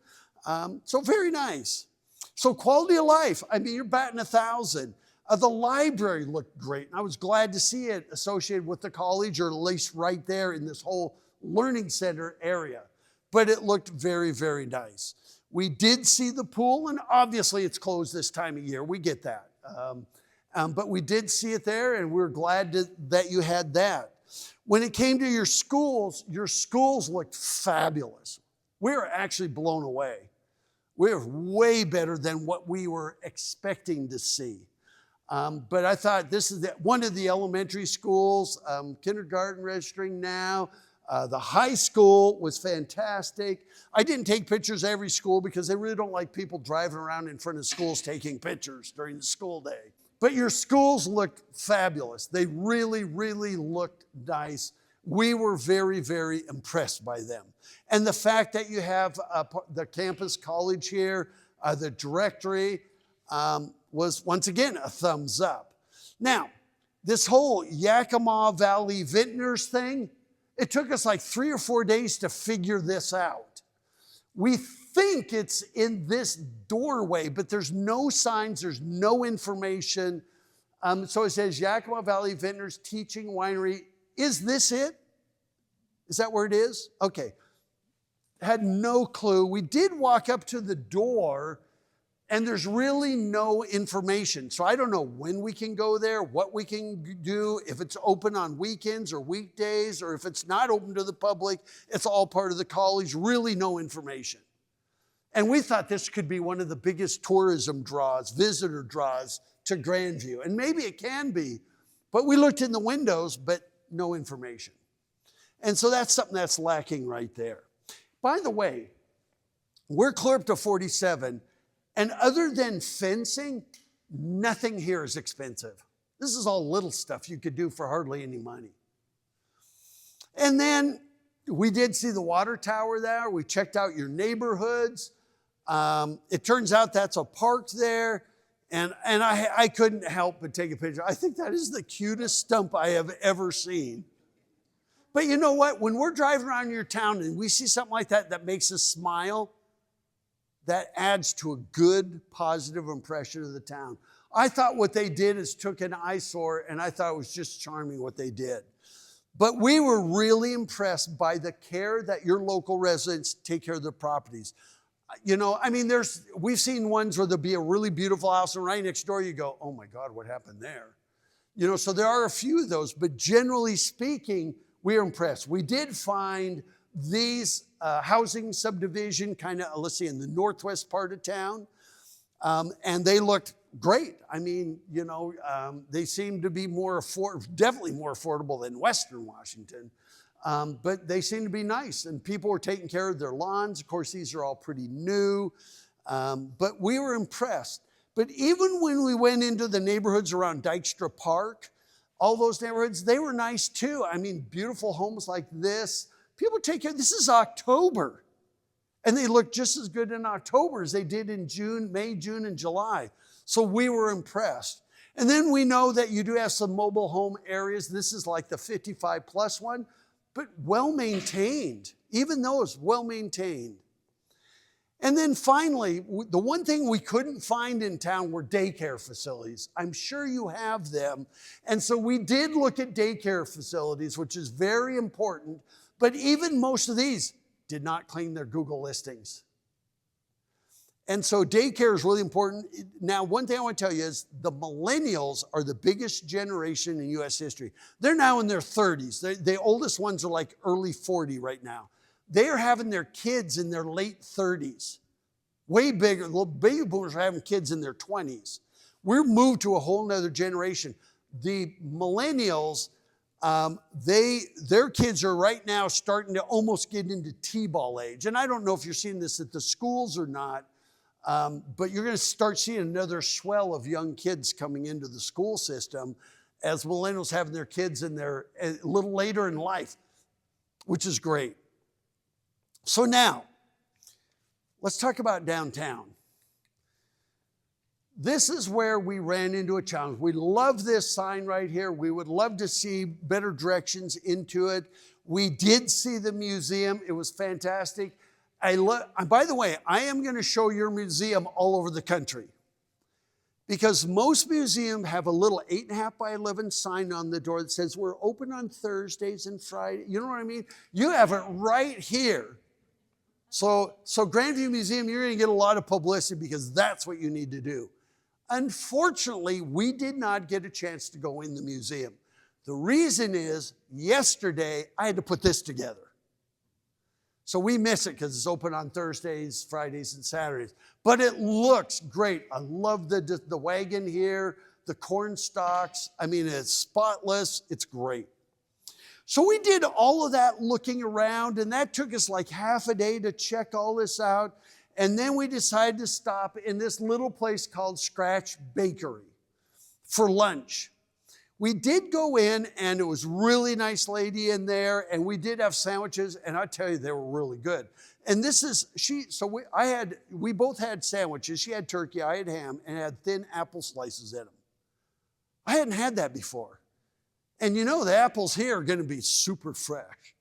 So very nice. So quality of life, I mean, you're batting 1,000. The library looked great. And I was glad to see it associated with the college, or at least right there in this whole learning center area. But it looked very, very nice. We did see the pool, and obviously it's closed this time of year. We get that. But we did see it there, and we're glad that you had that. When it came to your schools looked fabulous. We were actually blown away. We were way better than what we were expecting to see. But I thought this is one of the elementary schools, kindergarten registering now. The high school was fantastic. I didn't take pictures of every school because they really don't like people driving around in front of schools taking pictures during the school day. But your schools looked fabulous. They really, really looked nice. We were very, very impressed by them. And the fact that you have the campus college here, the directory, was once again a thumbs up. Now, this whole Yakima Valley Vintners thing, it took us like 3 or 4 days to figure this out. We think it's in this doorway, but there's no signs, there's no information. So it says Yakima Valley Vintners Teaching Winery. Is this it? Is that where it is? Okay. Had no clue. We did walk up to the door, and there's really no information. So I don't know when we can go there, what we can do, if it's open on weekends or weekdays, or if it's not open to the public, it's all part of the college, really no information. And we thought this could be one of the biggest tourism draws, visitor draws to Grandview. And maybe it can be, but we looked in the windows, but no information. And so that's something that's lacking right there. By the way, we're clear up to 47, and other than fencing, nothing here is expensive. This is all little stuff you could do for hardly any money. And then we did see the water tower there. We checked out your neighborhoods. It turns out that's a park there, and I couldn't help but take a picture. I think that is the cutest stump I have ever seen. But you know what? When we're driving around your town and we see something like that that makes us smile, that adds to a good, positive impression of the town. I thought what they did is took an eyesore, and I thought it was just charming what they did. But we were really impressed by the care that your local residents take care of their properties. I mean, we've seen ones where there'll be a really beautiful house, and right next door you go, oh my God, what happened there? So there are a few of those, but generally speaking, we are impressed. We did find these housing subdivision kind of, let's see, in the northwest part of town, and they looked great. I mean, they seem to be definitely more affordable than Western Washington, but they seem to be nice, and people were taking care of their lawns. Of course, these are all pretty new, but we were impressed. But even when we went into the neighborhoods around Dykstra Park, all those neighborhoods, they were nice too. I mean, beautiful homes like this. People take care. This is October, and they look just as good in October as they did in May, June, and July. So we were impressed. And then we know that you do have some mobile home areas. This is like the 55 plus one, but well-maintained. Even those well-maintained. And then finally, the one thing we couldn't find in town were daycare facilities. I'm sure you have them. And so we did look at daycare facilities, which is very important. But even most of these did not claim their Google listings. And so daycare is really important. Now, one thing I want to tell you is the millennials are the biggest generation in U.S. history. They're now in their 30s. The oldest ones are like early 40 right now. They are having their kids in their late 30s. way bigger. The baby boomers are having kids in their 20s. We're moved to a whole nother generation. The millennials, their kids are right now starting to almost get into T-ball age. And I don't know if you're seeing this at the schools or not, but you're going to start seeing another swell of young kids coming into the school system as millennials having their kids in their a little later in life, which is great. So now, let's talk about downtown. This is where we ran into a challenge. We love this sign right here. We would love to see better directions into it. We did see the museum. It was fantastic. By the way, I am going to show your museum all over the country, because most museums have a little 8.5 by 11 sign on the door that says we're open on Thursdays and Fridays. You know what I mean? You have it right here. So Grandview Museum, you're going to get a lot of publicity because that's what you need to do. Unfortunately, we did not get a chance to go in the museum. The reason is yesterday I had to put this together. So we miss it because it's open on Thursdays, Fridays, and Saturdays. But it looks great. I love the wagon here, the corn stalks. I mean, it's spotless. It's great. So we did all of that looking around, and that took us like half a day to check all this out. And then we decided to stop in this little place called Scratch Bakery for lunch. We did go in, and it was a really nice lady in there, and we did have sandwiches, and I tell you, they were really good. And this is, we both had sandwiches. She had turkey, I had ham, and it had thin apple slices in them. I hadn't had that before. And you know, the apples here are gonna be super fresh.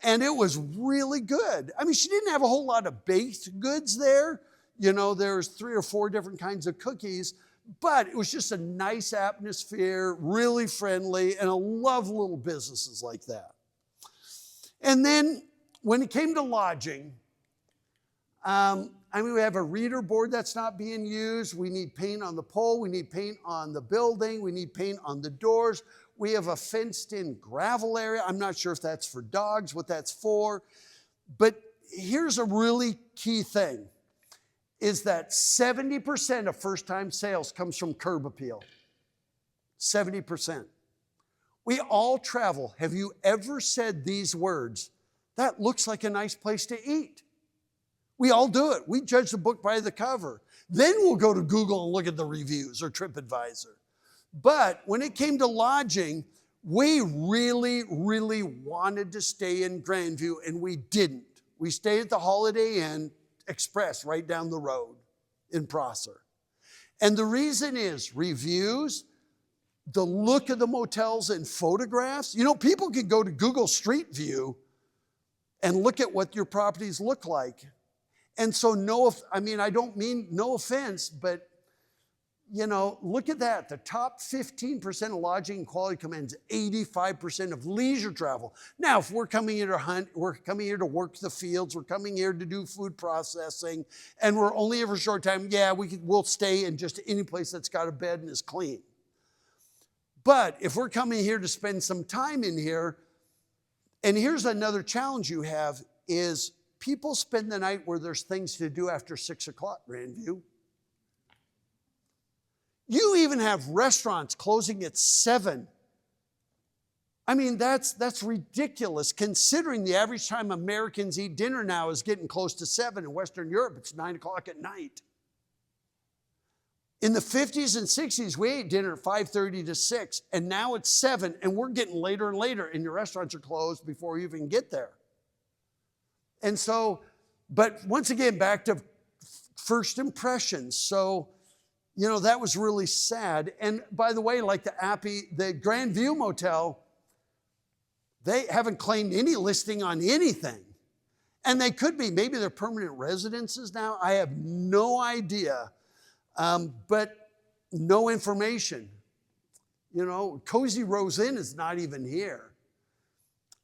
And it was really good. I mean, she didn't have a whole lot of baked goods there. You know, there's 3 or 4 different kinds of cookies, but it was just a nice atmosphere, really friendly, and I love little businesses like that. And then when it came to lodging, we have a reader board that's not being used. We need paint on the pole. We need paint on the building. We need paint on the doors. We have a fenced-in gravel area. I'm not sure if that's for dogs, what that's for. But here's a really key thing, is that 70% of first-time sales comes from curb appeal. 70%. We all travel. Have you ever said these words? That looks like a nice place to eat. We all do it. We judge the book by the cover. Then we'll go to Google and look at the reviews or TripAdvisor. But when it came to lodging, we really, really wanted to stay in Grandview, and we didn't. We stayed at the Holiday Inn Express right down the road in Prosser. And the reason is reviews, the look of the motels and photographs. You know, people can go to Google Street View and look at what your properties look like. And so I don't mean no offense, but you know, look at that. The top 15% of lodging and quality commands 85% of leisure travel. Now, if we're coming here to hunt, we're coming here to work the fields, we're coming here to do food processing, and we're only here for a short time, yeah, we'll stay in just any place that's got a bed and is clean. But if we're coming here to spend some time in here, and here's another challenge you have, is people spend the night where there's things to do after 6 o'clock, Grandview. You even have restaurants closing at 7. I mean, that's ridiculous considering the average time Americans eat dinner now is getting close to 7. In Western Europe, it's 9 o'clock at night. In the 50s and 60s, we ate dinner at 5:30 to 6, and now it's 7, and we're getting later and later, and your restaurants are closed before you even get there. And so, but once again, back to first impressions. So, you know, that was really sad. And by the way, like the Grandview Motel, they haven't claimed any listing on anything. And they could be, maybe they're permanent residences now. I have no idea, but no information. You know, Cozy Rose Inn is not even here.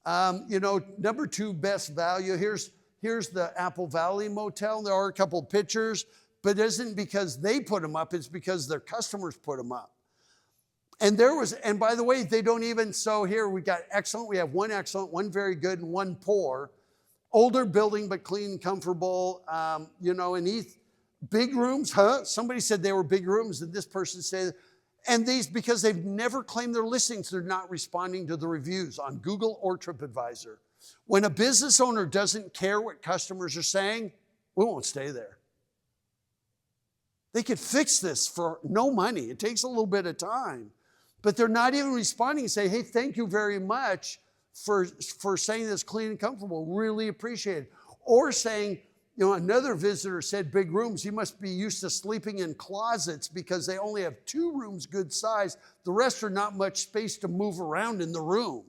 You know, number 2 best value, here's the Apple Valley Motel. There are a couple of pictures, but it isn't because they put them up, it's because their customers put them up. And by the way, they don't even, so here we got excellent, we have 1 excellent, 1 very good, and 1 poor. Older building, but clean and comfortable. You know, and big rooms, huh? Somebody said they were big rooms, and this person said, and these, because they've never claimed their listings, they're not responding to the reviews on Google or TripAdvisor. When a business owner doesn't care what customers are saying, we won't stay there. They could fix this for no money. It takes a little bit of time. But they're not even responding and say, hey, thank you very much for saying this clean and comfortable. Really appreciate it. Or saying, you know, another visitor said big rooms. He must be used to sleeping in closets because they only have 2 rooms good size. The rest are not much space to move around in the room.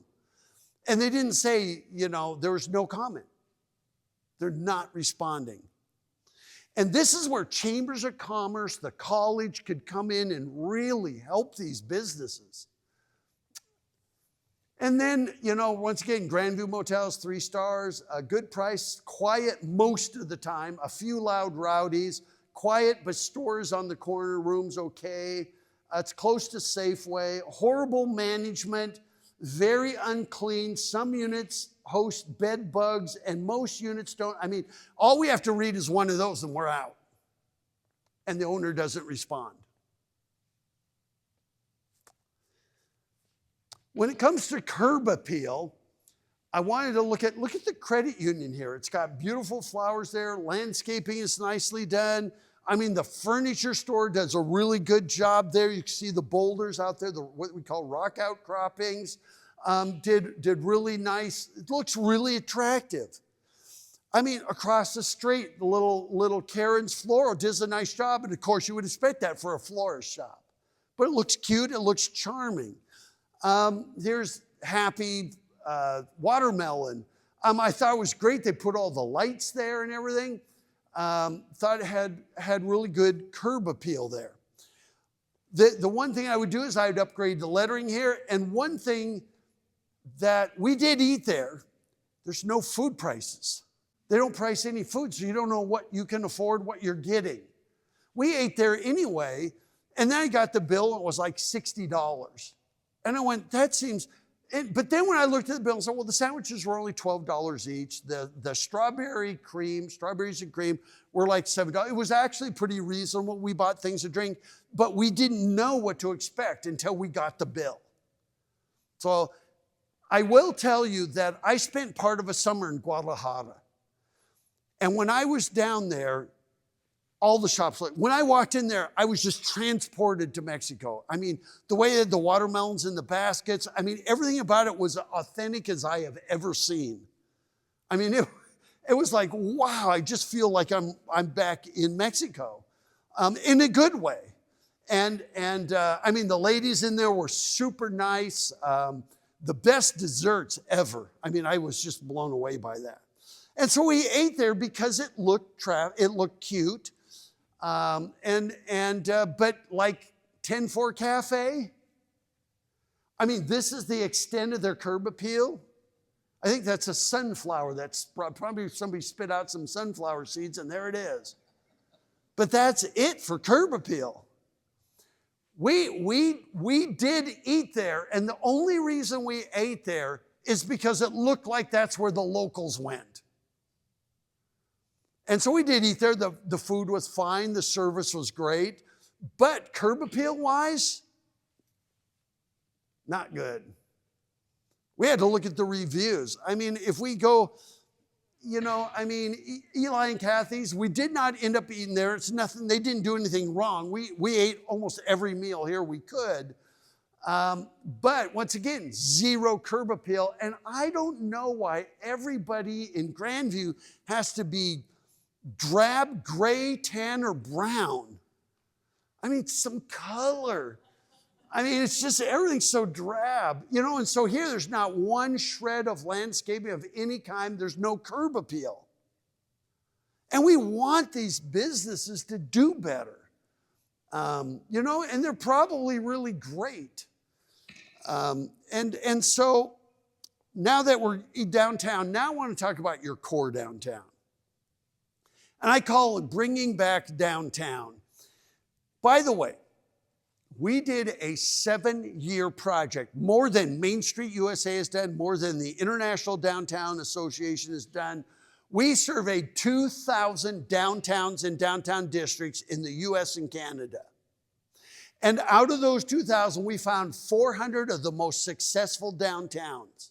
And they didn't say, you know, there was no comment. They're not responding. And this is where chambers of commerce, the college could come in and really help these businesses. And then, you know, once again, Grandview Motels, 3 stars, a good price, quiet most of the time, a few loud rowdies, quiet but stores on the corner, rooms okay. It's close to Safeway, horrible management, very unclean. Some units host bed bugs and most units don't. I mean, all we have to read is one of those and we're out. And the owner doesn't respond. When it comes to curb appeal, I wanted to look at the credit union here. It's got beautiful flowers there. Landscaping is nicely done. I mean, the furniture store does a really good job there. You can see the boulders out there, what we call rock outcroppings. Did really nice. It looks really attractive. I mean, across the street, the little Karen's Floral does a nice job. And of course, you would expect that for a florist shop. But it looks cute. It looks charming. There's Happy Watermelon. I thought it was great. They put all the lights there and everything. Thought it had really good curb appeal there. The one thing I would do is I would upgrade the lettering here. And one thing that we did eat there, there's no food prices. They don't price any food, so you don't know what you can afford, what you're getting. We ate there anyway, and then I got the bill, and it was like $60. And I went, that seems, but then when I looked at the bill and said, well, the sandwiches were only $12 each. The strawberries and cream were like $7. It was actually pretty reasonable. We bought things to drink, but we didn't know what to expect until we got the bill. So I will tell you that I spent part of a summer in Guadalajara. And when I was down there, all the shops, when I walked in there, I was just transported to Mexico. I mean, the way they had the watermelons in the baskets, I mean, everything about it was authentic as I have ever seen. I mean, it was like, wow, I just feel like I'm back in Mexico in a good way. And I mean, the ladies in there were super nice. The best desserts ever. I mean, I was just blown away by that. And so we ate there because it looked cute. But like 10-4 Cafe, I mean, this is the extent of their curb appeal. I think that's a sunflower. That's probably somebody spit out some sunflower seeds and there it is. But that's it for curb appeal. We did eat there, and the only reason we ate there is because it looked like that's where the locals went. And so we did eat there. The food was fine. The service was great. But curb appeal-wise, not good. We had to look at the reviews. I mean, if we go, you know, I mean, Eli and Kathy's, we did not end up eating there. It's nothing. They didn't do anything wrong. We ate almost every meal here we could. But once again, zero curb appeal. And I don't know why everybody in Grandview has to be drab, gray, tan, or brown. I mean, some color. I mean, it's just everything's so drab, you know, and so here there's not one shred of landscaping of any kind. There's no curb appeal. And we want these businesses to do better, you know, and they're probably really great. And so now that we're downtown, now I want to talk about your core downtown. And I call it bringing back downtown. By the way, we did a 7-year project, more than Main Street USA has done, more than the International Downtown Association has done. We surveyed 2,000 downtowns and downtown districts in the US and Canada. And out of those 2,000, we found 400 of the most successful downtowns.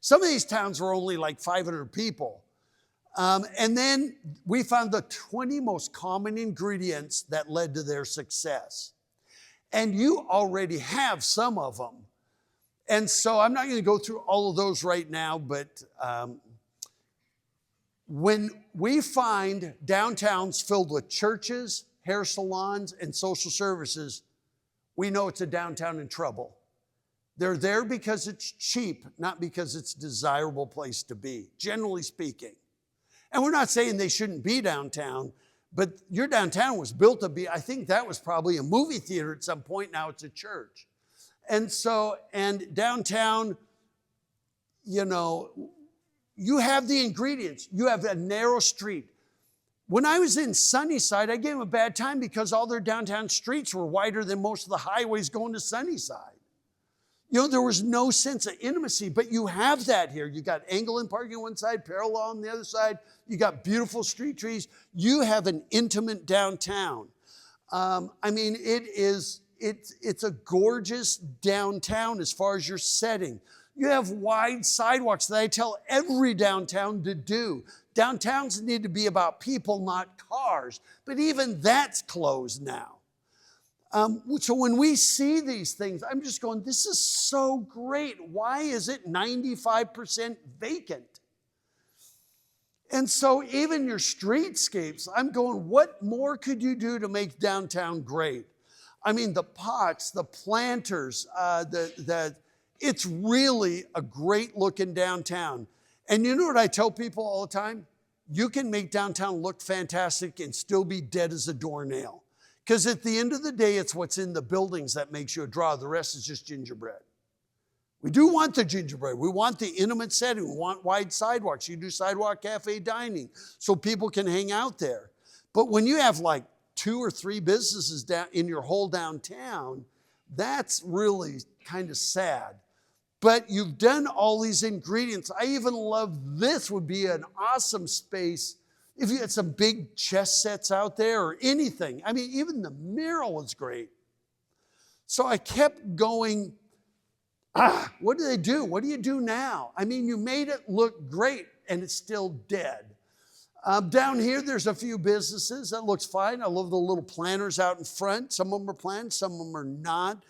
Some of these towns were only like 500 people. And then we found the 20 most common ingredients that led to their success. And you already have some of them. And so I'm not going to go through all of those right now, but when we find downtowns filled with churches, hair salons, and social services, we know it's a downtown in trouble. They're there because it's cheap, not because it's a desirable place to be, generally speaking. And we're not saying they shouldn't be downtown, but your downtown was built to be, I think that was probably a movie theater at some point, now it's a church. And downtown, you know, you have the ingredients. You have a narrow street. When I was in Sunnyside, I gave them a bad time because all their downtown streets were wider than most of the highways going to Sunnyside. You know, there was no sense of intimacy, but you have that here. You got angle and parking on one side, parallel on the other side. You got beautiful street trees. You have an intimate downtown. I mean, it's a gorgeous downtown as far as your setting. You have wide sidewalks that I tell every downtown to do. Downtowns need to be about people, not cars. But even that's closed now. So when we see these things, I'm just going, this is so great. Why is it 95% vacant? And so even your streetscapes, I'm going, what more could you do to make downtown great? I mean, the pots, the planters, it's really a great looking downtown. And you know what I tell people all the time? You can make downtown look fantastic and still be dead as a doornail. Because at the end of the day, it's what's in the buildings that makes you a draw. The rest is just gingerbread. We do want the gingerbread. We want the intimate setting. We want wide sidewalks. You do sidewalk cafe dining so people can hang out there. But when you have like 2 or 3 businesses down in your whole downtown, that's really kind of sad. But you've done all these ingredients. I even love this would be an awesome space if you had some big chess sets out there or anything. I mean, even the mural was great. So I kept going, what do they do? What do you do now? I mean, you made it look great and it's still dead. Down here, there's a few businesses. That looks fine. I love the little planters out in front. Some of them are planned, some of them are not.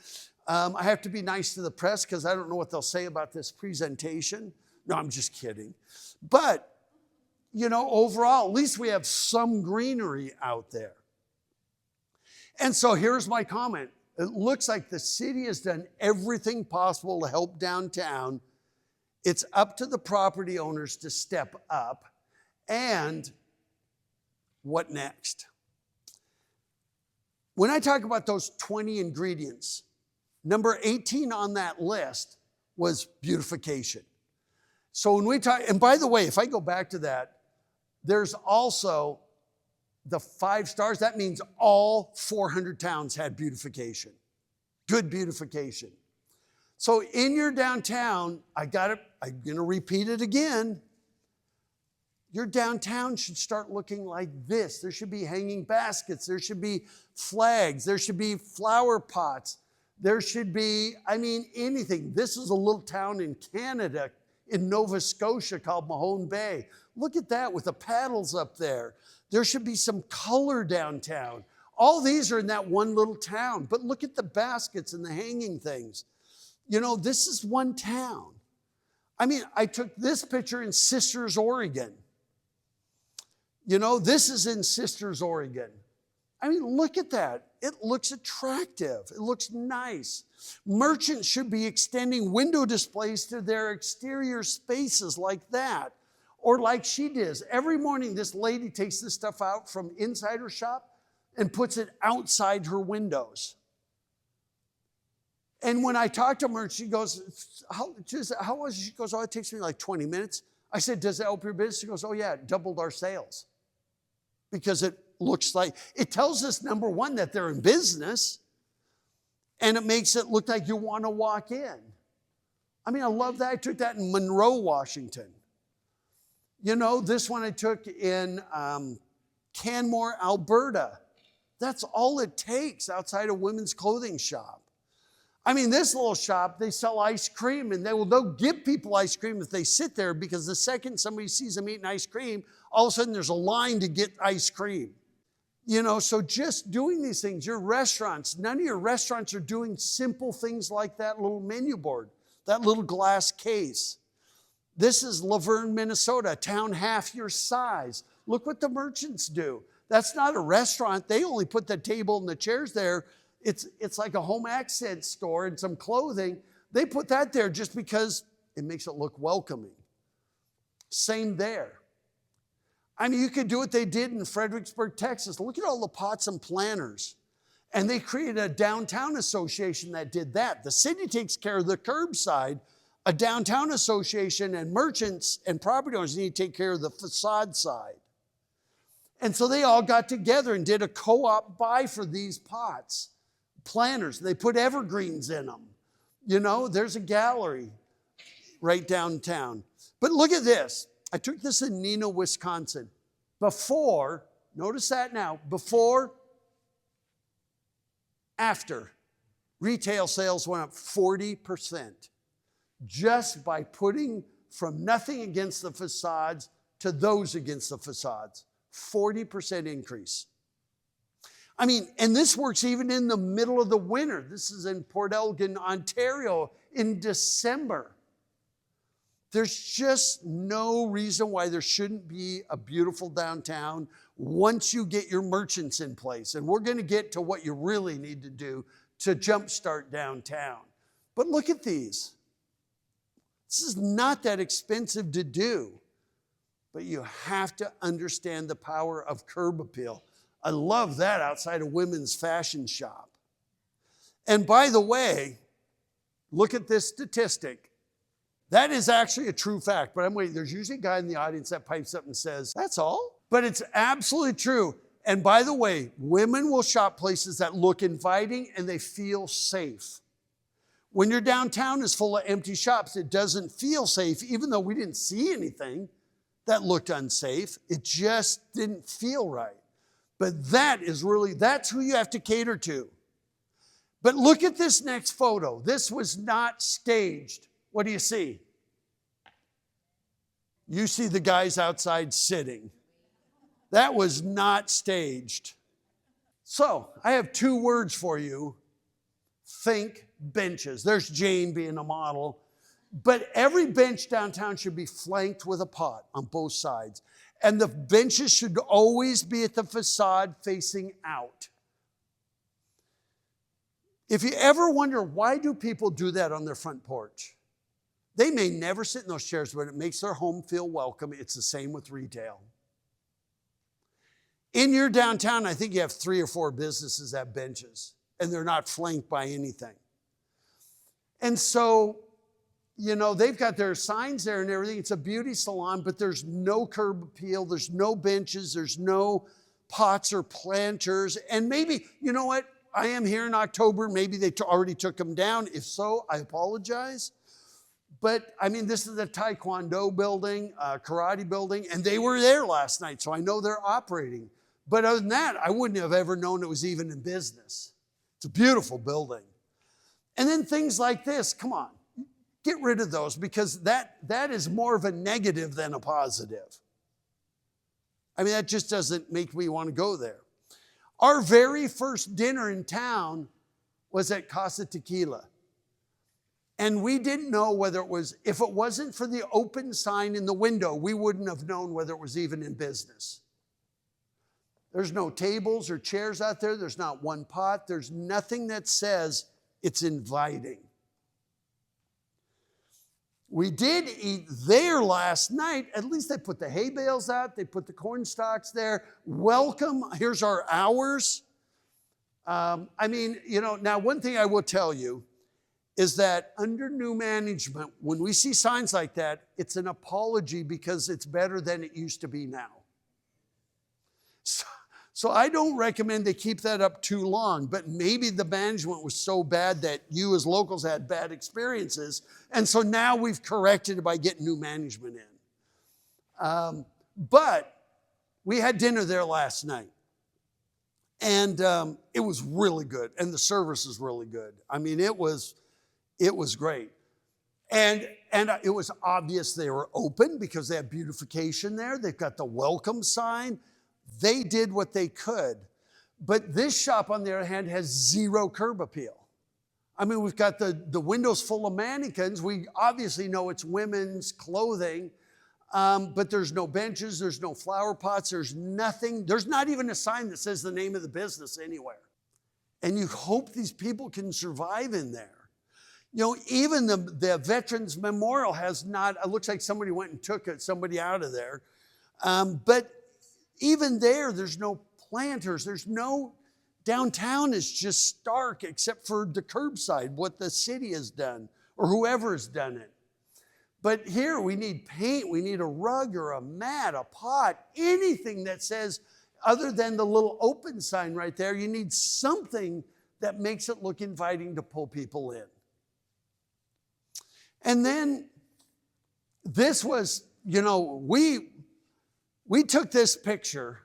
I have to be nice to the press because I don't know what they'll say about this presentation. No, I'm just kidding. But, you know, overall, at least we have some greenery out there. And so here's my comment. It looks like the city has done everything possible to help downtown. It's up to the property owners to step up. And what next? When I talk about those 20 ingredients, number 18 on that list was beautification. So when we talk, and by the way, if I go back to that, there's also the 5 stars. That means all 400 towns had beautification, good beautification. So in your downtown, I'm going to repeat it again. Your downtown should start looking like this. There should be hanging baskets. There should be flags. There should be flower pots. There should be, I mean, anything. This is a little town in Canada, in Nova Scotia called Mahone Bay. Look at that with the paddles up there. There should be some color downtown. All these are in that one little town. But look at the baskets and the hanging things. You know, this is one town. I mean, I took this picture in Sisters, Oregon. You know, this is in Sisters, Oregon. I mean, look at that. It looks attractive. It looks nice. Merchants should be extending window displays to their exterior spaces like that. Or like she does. Every morning, this lady takes this stuff out from inside her shop and puts it outside her windows. And when I talk to her, she goes, how was it? She goes, oh, it takes me like 20 minutes. I said, does it help your business? She goes, oh yeah, it doubled our sales. Because it looks like, it tells us, number one, that they're in business, and it makes it look like you want to walk in. I mean, I love that. I took that in Monroe, Washington. You know, this one I took in Canmore, Alberta. That's all it takes outside a women's clothing shop. I mean, this little shop, they sell ice cream, and they'll give people ice cream if they sit there, because the second somebody sees them eating ice cream, all of a sudden there's a line to get ice cream. You know, so just doing these things, your restaurants, none of your restaurants are doing simple things like that little menu board, that little glass case. This is Laverne, Minnesota, a town half your size. Look what the merchants do. That's not a restaurant. They only put the table and the chairs there. It's like a home accent store and some clothing. They put that there just because it makes it look welcoming. Same there. I mean, you could do what they did in Fredericksburg, Texas. Look at all the pots and planters. And they created a downtown association that did that. The city takes care of the curbside. A downtown association and merchants and property owners need to take care of the facade side. And so they all got together and did a co-op buy for these pots, planters. They put evergreens in them. You know, there's a gallery right downtown. But look at this. I took this in Neenah, Wisconsin. Before, notice that now, before, after, retail sales went up 40%. Just by putting from nothing against the facades to those against the facades. 40% increase. I mean, and this works even in the middle of the winter. This is in Port Elgin, Ontario in December. There's just no reason why there shouldn't be a beautiful downtown once you get your merchants in place. And we're going to get to what you really need to do to jumpstart downtown. But look at these. This is not that expensive to do, but you have to understand the power of curb appeal. I love that outside a women's fashion shop. And by the way, look at this statistic. That is actually a true fact, but I'm waiting. There's usually a guy in the audience that pipes up and says, that's all? But it's absolutely true. And by the way, women will shop places that look inviting and they feel safe. When your downtown is full of empty shops, it doesn't feel safe, even though we didn't see anything that looked unsafe. It just didn't feel right. But that's who you have to cater to. But look at this next photo. This was not staged. What do you see? You see the guys outside sitting. That was not staged. So I have two words for you. Think benches. There's Jane being a model. But every bench downtown should be flanked with a pot on both sides. And the benches should always be at the facade facing out. If you ever wonder, why do people do that on their front porch? They may never sit in those chairs, but it makes their home feel welcome. It's the same with retail. In your downtown, I think you have 3 or 4 businesses that have benches, and they're not flanked by anything. And so, you know, they've got their signs there and everything. It's a beauty salon, but there's no curb appeal. There's no benches. There's no pots or planters. And maybe, you know what? I am here in October. Maybe they already took them down. If so, I apologize. But, I mean, this is a Taekwondo building, karate building, and they were there last night, so I know they're operating. But other than that, I wouldn't have ever known it was even in business. It's a beautiful building. And then things like this, come on, get rid of those, because that is more of a negative than a positive. I mean, that just doesn't make me want to go there. Our very first dinner in town was at Casa Tequila. And we didn't know whether it was, if it wasn't for the open sign in the window, we wouldn't have known whether it was even in business. There's no tables or chairs out there. There's not one pot. There's nothing that says it's inviting. We did eat there last night. At least they put the hay bales out. They put the corn stalks there. Welcome. Here's our hours. I mean, you know, now one thing I will tell you is that under new management, when we see signs like that, it's an apology because it's better than it used to be now. So I don't recommend they keep that up too long, but maybe the management was so bad that you as locals had bad experiences, and so now we've corrected it by getting new management in. But we had dinner there last night. And it was really good. And the service is really good. I mean, it was great. And it was obvious they were open because they have beautification there. They've got the welcome sign. They did what they could. But this shop, on the other hand, has zero curb appeal. I mean, we've got the windows full of mannequins. We obviously know it's women's clothing, but there's no benches, there's no flower pots, there's nothing. There's not even a sign that says the name of the business anywhere. And you hope these people can survive in there. You know, even the Veterans Memorial has not, it looks like somebody went and took somebody out of there. But even there's no planters, there's no, downtown is just stark except for the curbside, what the city has done or whoever has done it. But here we need paint, we need a rug or a mat, a pot, anything that says, other than the little open sign right there, you need something that makes it look inviting to pull people in. And then this was, you know, we took this picture.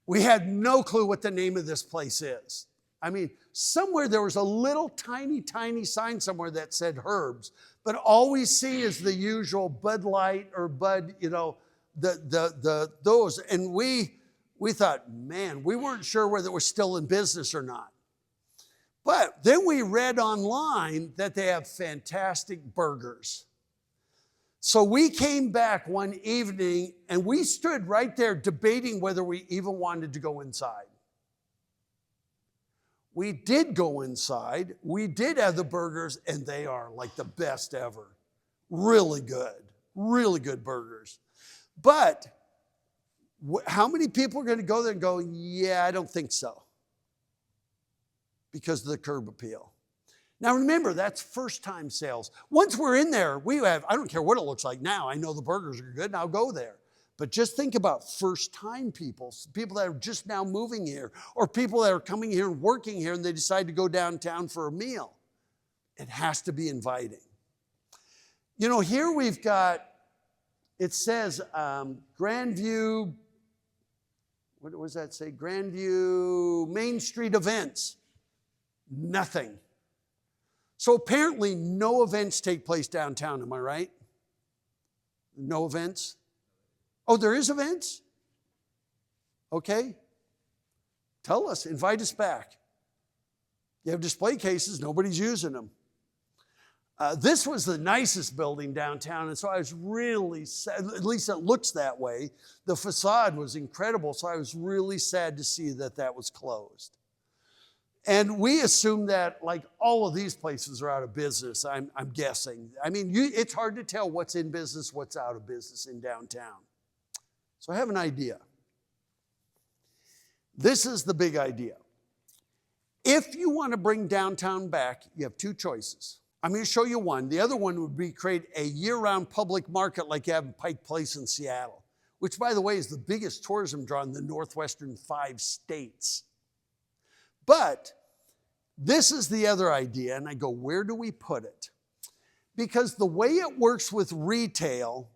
We had no clue what the name of this place is. I mean, somewhere there was a little tiny, tiny sign somewhere that said Herbs, but all we see is the usual Bud Light or Bud, you know, those. And we thought, man, we weren't sure whether it was still in business or not. But then we read online that they have fantastic burgers. So we came back one evening and we stood right there debating whether we even wanted to go inside. We did go inside. We did have the burgers and they are like the best ever. Really good burgers. But how many people are going to go there and go, yeah, I don't think so, because of the curb appeal. Now remember, that's first-time sales. Once we're in there, I don't care what it looks like now. I know the burgers are good and I'll go there. But just think about first-time people that are just now moving here, or people that are coming here and working here and they decide to go downtown for a meal. It has to be inviting. You know, here we've got, it says Grandview, what does that say? Grandview Main Street events. Nothing. So apparently no events take place downtown, am I right? No events? Oh, there is events? Okay. Tell us, invite us back. You have display cases, nobody's using them. This was the nicest building downtown, and so I was really sad, at least it looks that way. The facade was incredible, so I was really sad to see that was closed. And we assume that like all of these places are out of business, I'm guessing. I mean, it's hard to tell what's in business, what's out of business in downtown. So I have an idea. This is the big idea. If you want to bring downtown back, you have two choices. I'm going to show you one. The other one would be create a year-round public market like you have in Pike Place in Seattle, which, by the way, is the biggest tourism draw in the northwestern 5 states. But this is the other idea, and I go, where do we put it? Because the way it works with retail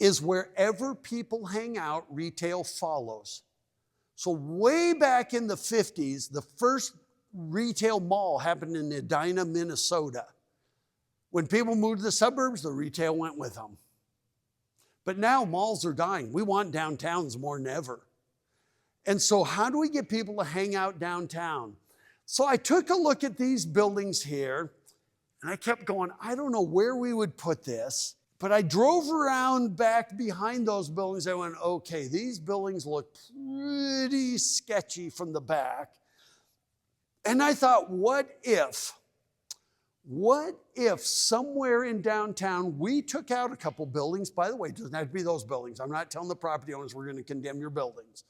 is wherever people hang out, retail follows. So way back in the 50s, the first retail mall happened in Edina, Minnesota. When people moved to the suburbs, the retail went with them. But now malls are dying. We want downtowns more than ever. And so how do we get people to hang out downtown? So I took a look at these buildings here, and I kept going, I don't know where we would put this. But I drove around back behind those buildings. I went, okay, these buildings look pretty sketchy from the back. And I thought, what if somewhere in downtown we took out a couple buildings? By the way, it doesn't have to be those buildings. I'm not telling the property owners we're going to condemn your buildings.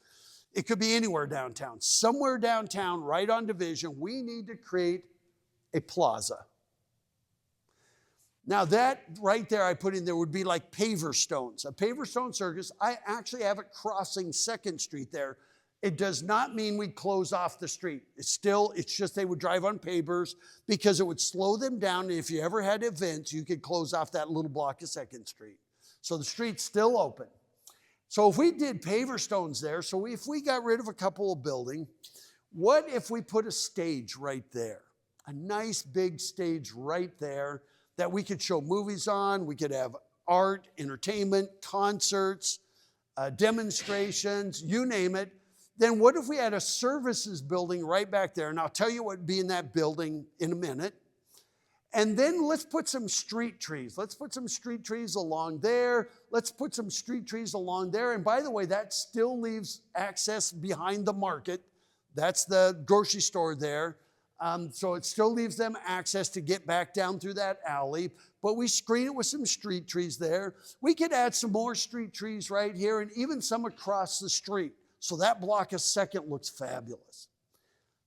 It could be anywhere downtown. Somewhere downtown, right on Division, we need to create a plaza. Now that right there I put in there would be like paver stones. A paver stone circus, I actually have it crossing 2nd Street there. It does not mean we'd close off the street. It's just they would drive on pavers because it would slow them down. And if you ever had events, you could close off that little block of 2nd Street. So the street's still open. So if we did paver stones there, so if we got rid of a couple of buildings, what if we put a stage right there? A nice big stage right there that we could show movies on. We could have art, entertainment, concerts, demonstrations, you name it. Then what if we had a services building right back there? And I'll tell you what would be in that building in a minute. And then let's put some street trees. Let's put some street trees along there. Let's put some street trees along there. And by the way, that still leaves access behind the market. That's the grocery store there. So it still leaves them access to get back down through that alley. But we screen it with some street trees there. We could add some more street trees right here and even some across the street. So that block of Second looks fabulous.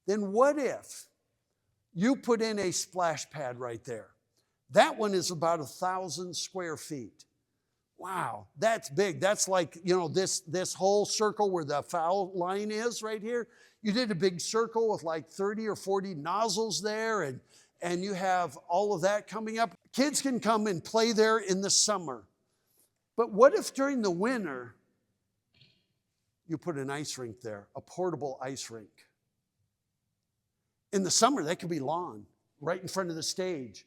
Then what if you put in a splash pad right there? That one is about 1,000 square feet. Wow, that's big. That's like, this whole circle where the foul line is right here. You did a big circle with like 30 or 40 nozzles there, and you have all of that coming up. Kids can come and play there in the summer. But what if during the winter, you put an ice rink there, a portable ice rink? In the summer, that could be lawn right in front of the stage.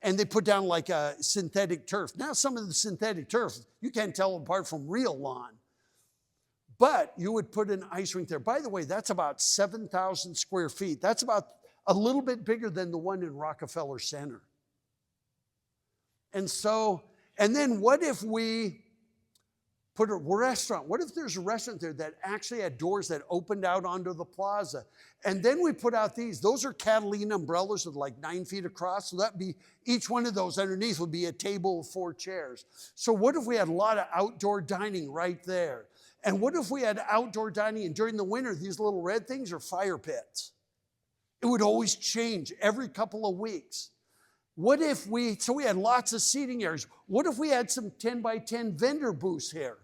And they put down like a synthetic turf. Now, some of the synthetic turf, you can't tell apart from real lawn. But you would put an ice rink there. By the way, that's about 7,000 square feet. That's about a little bit bigger than the one in Rockefeller Center. And then what if we put a restaurant? What if there's a restaurant there that actually had doors that opened out onto the plaza? And then we put out these. Those are Catalina umbrellas with like 9 feet across. So that'd be, each one of those underneath would be a table with 4 chairs. So what if we had a lot of outdoor dining right there? And what if we had outdoor dining and during the winter, these little red things are fire pits? It would always change every couple of weeks. What if we had lots of seating areas. What if we had some 10 by 10 vendor booths here?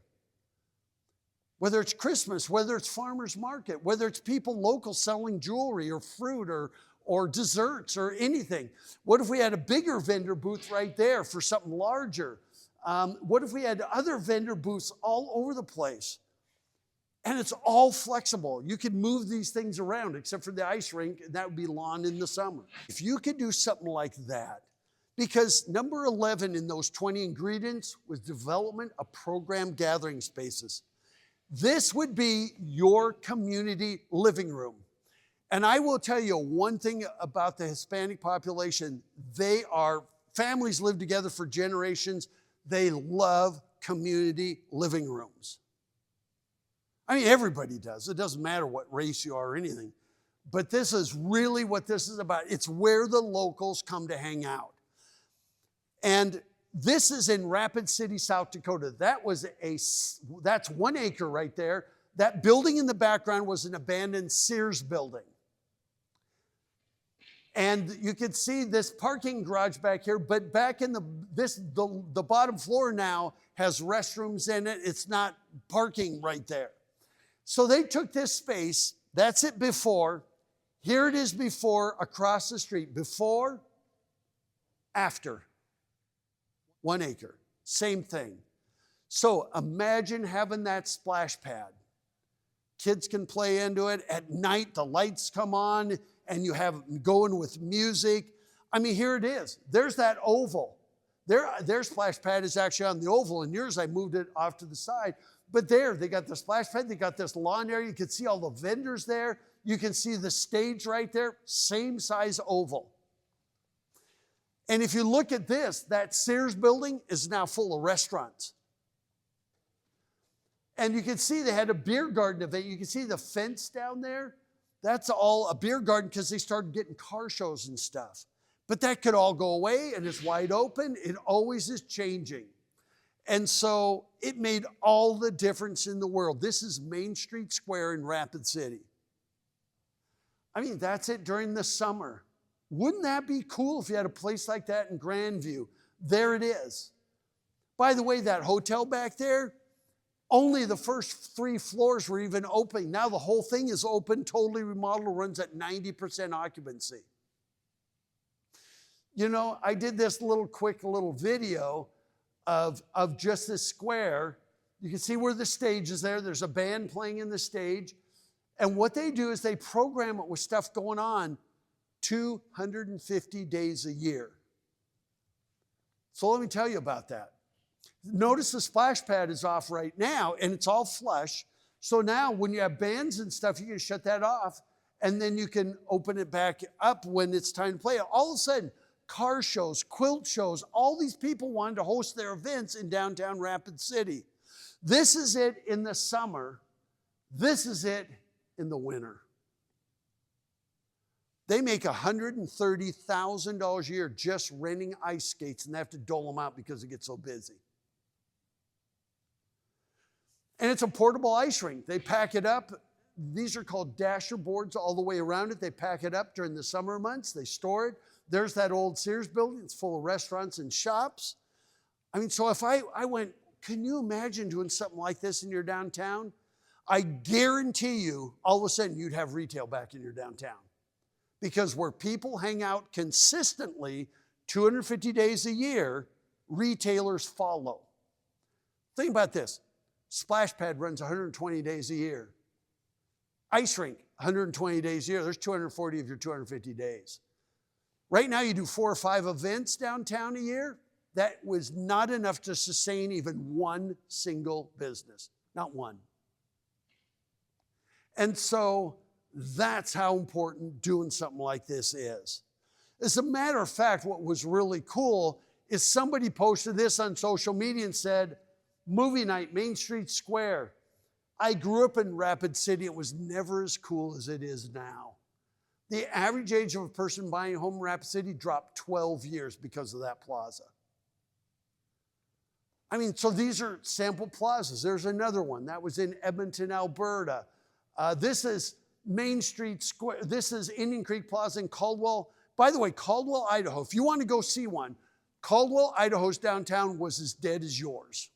Whether it's Christmas, whether it's farmer's market, whether it's people local selling jewelry or fruit or desserts or anything. What if we had a bigger vendor booth right there for something larger? What if we had other vendor booths all over the place? And it's all flexible. You could move these things around, except for the ice rink, and that would be lawn in the summer. If you could do something like that, because number 11 in those 20 ingredients was development of program gathering spaces. This would be your community living room. And I will tell you one thing about the Hispanic population. Families live together for generations. They love community living rooms. I mean, everybody does. It doesn't matter what race you are or anything. But this is really what this is about. It's where the locals come to hang out. And this is in Rapid City, South Dakota. That's 1 acre right there. That building in the background was an abandoned Sears building. And you can see this parking garage back here, but back in the bottom floor now has restrooms in it. It's not parking right there. So they took this space, that's it before, here it is before, across the street, before, after, 1 acre, same thing. So imagine having that splash pad. Kids can play into it. At night, the lights come on and you have going with music. I mean, here it is. There's that oval. Their splash pad is actually on the oval, and yours, I moved it off to the side. But there, they got the splash pad, they got this lawn area. You can see all the vendors there. You can see the stage right there, same size oval. And if you look at this, that Sears building is now full of restaurants. And you can see they had a beer garden event. You can see the fence down there. That's all a beer garden because they started getting car shows and stuff. But that could all go away, and it's wide open. It always is changing. And so it made all the difference in the world. This is Main Street Square in Rapid City. I mean, that's it during the summer. Wouldn't that be cool if you had a place like that in Grandview? There it is. By the way, that hotel back there, only the first 3 floors were even open. Now the whole thing is open, totally remodeled, runs at 90% occupancy. You know, I did this quick little video of just this square. You can see where the stage is there. There's a band playing in the stage. And what they do is they program it with stuff going on 250 days a year. So let me tell you about that. Notice the splash pad is off right now, and it's all flush. So now when you have bands and stuff, you can shut that off, and then you can open it back up when it's time to play. All of a sudden, car shows, quilt shows, all these people wanted to host their events in downtown Rapid City. This is it in the summer. This is it in the winter. They make $130,000 a year just renting ice skates, and they have to dole them out because it gets so busy. And it's a portable ice rink. They pack it up. These are called dasher boards all the way around it. They pack it up during the summer months. They store it. There's that old Sears building. It's full of restaurants and shops. I mean, so if I went, can you imagine doing something like this in your downtown? I guarantee you, all of a sudden, you'd have retail back in your downtown. Because where people hang out consistently 250 days a year, retailers follow. Think about this. Splash pad runs 120 days a year. Ice rink, 120 days a year. There's 240 of your 250 days. Right now, you do 4 or 5 events downtown a year. That was not enough to sustain even one single business. Not one. And so that's how important doing something like this is. As a matter of fact, what was really cool is somebody posted this on social media and said, movie night, Main Street Square. I grew up in Rapid City. It was never as cool as it is now. The average age of a person buying a home in Rapid City dropped 12 years because of that plaza. I mean, so these are sample plazas. There's another one. That was in Edmonton, Alberta. This is Main Street Square. This is Indian Creek Plaza in Caldwell. By the way, Caldwell, Idaho, if you want to go see one, Caldwell, Idaho's downtown was as dead as yours.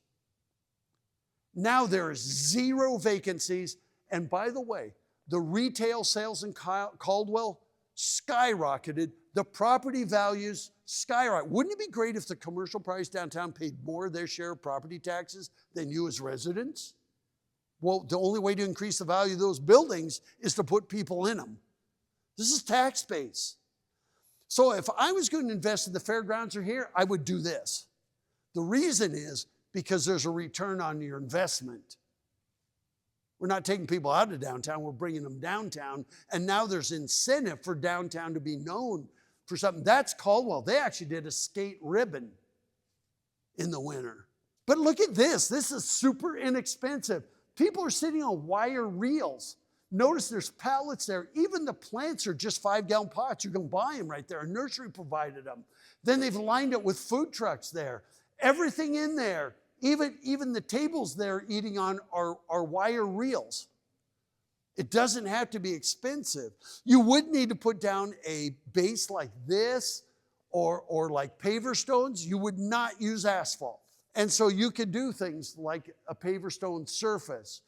Now there is 0 vacancies. And by the way, the retail sales in Caldwell skyrocketed. The property values skyrocketed. Wouldn't it be great if the commercial properties downtown paid more of their share of property taxes than you as residents? Well, the only way to increase the value of those buildings is to put people in them. This is tax base. So if I was going to invest in the fairgrounds or here, I would do this. The reason is because there's a return on your investment. We're not taking people out of downtown, we're bringing them downtown, and now there's incentive for downtown to be known for something. That's Caldwell. They actually did a skate ribbon in the winter. But look at this. This is super inexpensive. People are sitting on wire reels. Notice there's pallets there. Even the plants are just 5-gallon pots. You can buy them right there. A nursery provided them. Then they've lined it with food trucks there. Everything in there, even the tables they're eating on are wire reels. It doesn't have to be expensive. You would need to put down a base like this or like paver stones. You would not use asphalt. And so you could do things like a paver stone surface.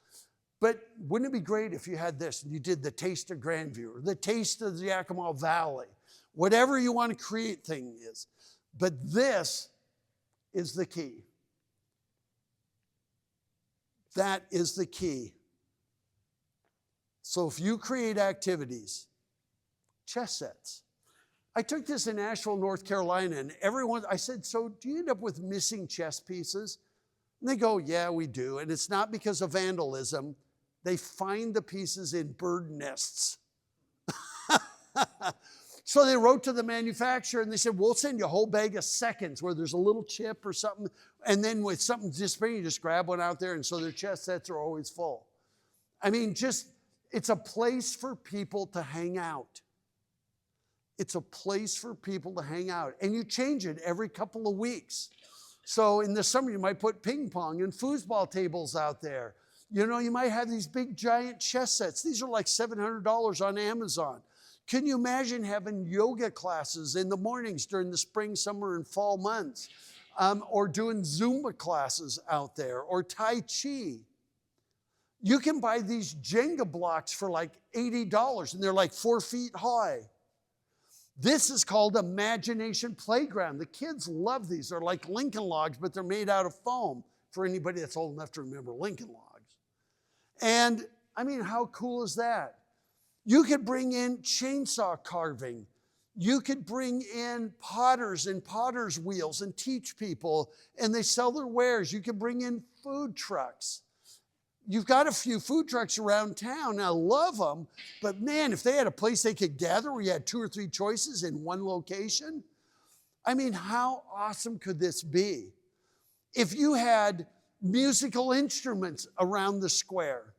But wouldn't it be great if you had this and you did the taste of Grandview or the taste of the Yakima Valley, whatever you want to create thing is. But this is the key. That is the key. So if you create activities, chess sets. I took this in Asheville, North Carolina, and everyone, I said, so do you end up with missing chess pieces? And they go, yeah, we do. And it's not because of vandalism. They find the pieces in bird nests. So they wrote to the manufacturer and they said, we'll send you a whole bag of seconds where there's a little chip or something. And then with something disappearing, you just grab one out there. And so their chess sets are always full. I mean, it's a place for people to hang out. It's a place for people to hang out. And you change it every couple of weeks. So in the summer, you might put ping pong and foosball tables out there. You know, you might have these big giant chess sets. These are like $700 on Amazon. Can you imagine having yoga classes in the mornings during the spring, summer, and fall months? Or doing Zumba classes out there, or Tai Chi. You can buy these Jenga blocks for like $80, and they're like 4 feet high. This is called Imagination Playground. The kids love these. They're like Lincoln Logs, but they're made out of foam for anybody that's old enough to remember Lincoln Logs. And I mean, how cool is that? You could bring in chainsaw carving. You could bring in potters and potter's wheels and teach people, and they sell their wares. You could bring in food trucks. You've got a few food trucks around town, and I love them, but man, if they had a place they could gather where you had 2 or 3 choices in one location, I mean, how awesome could this be? If you had musical instruments around the square,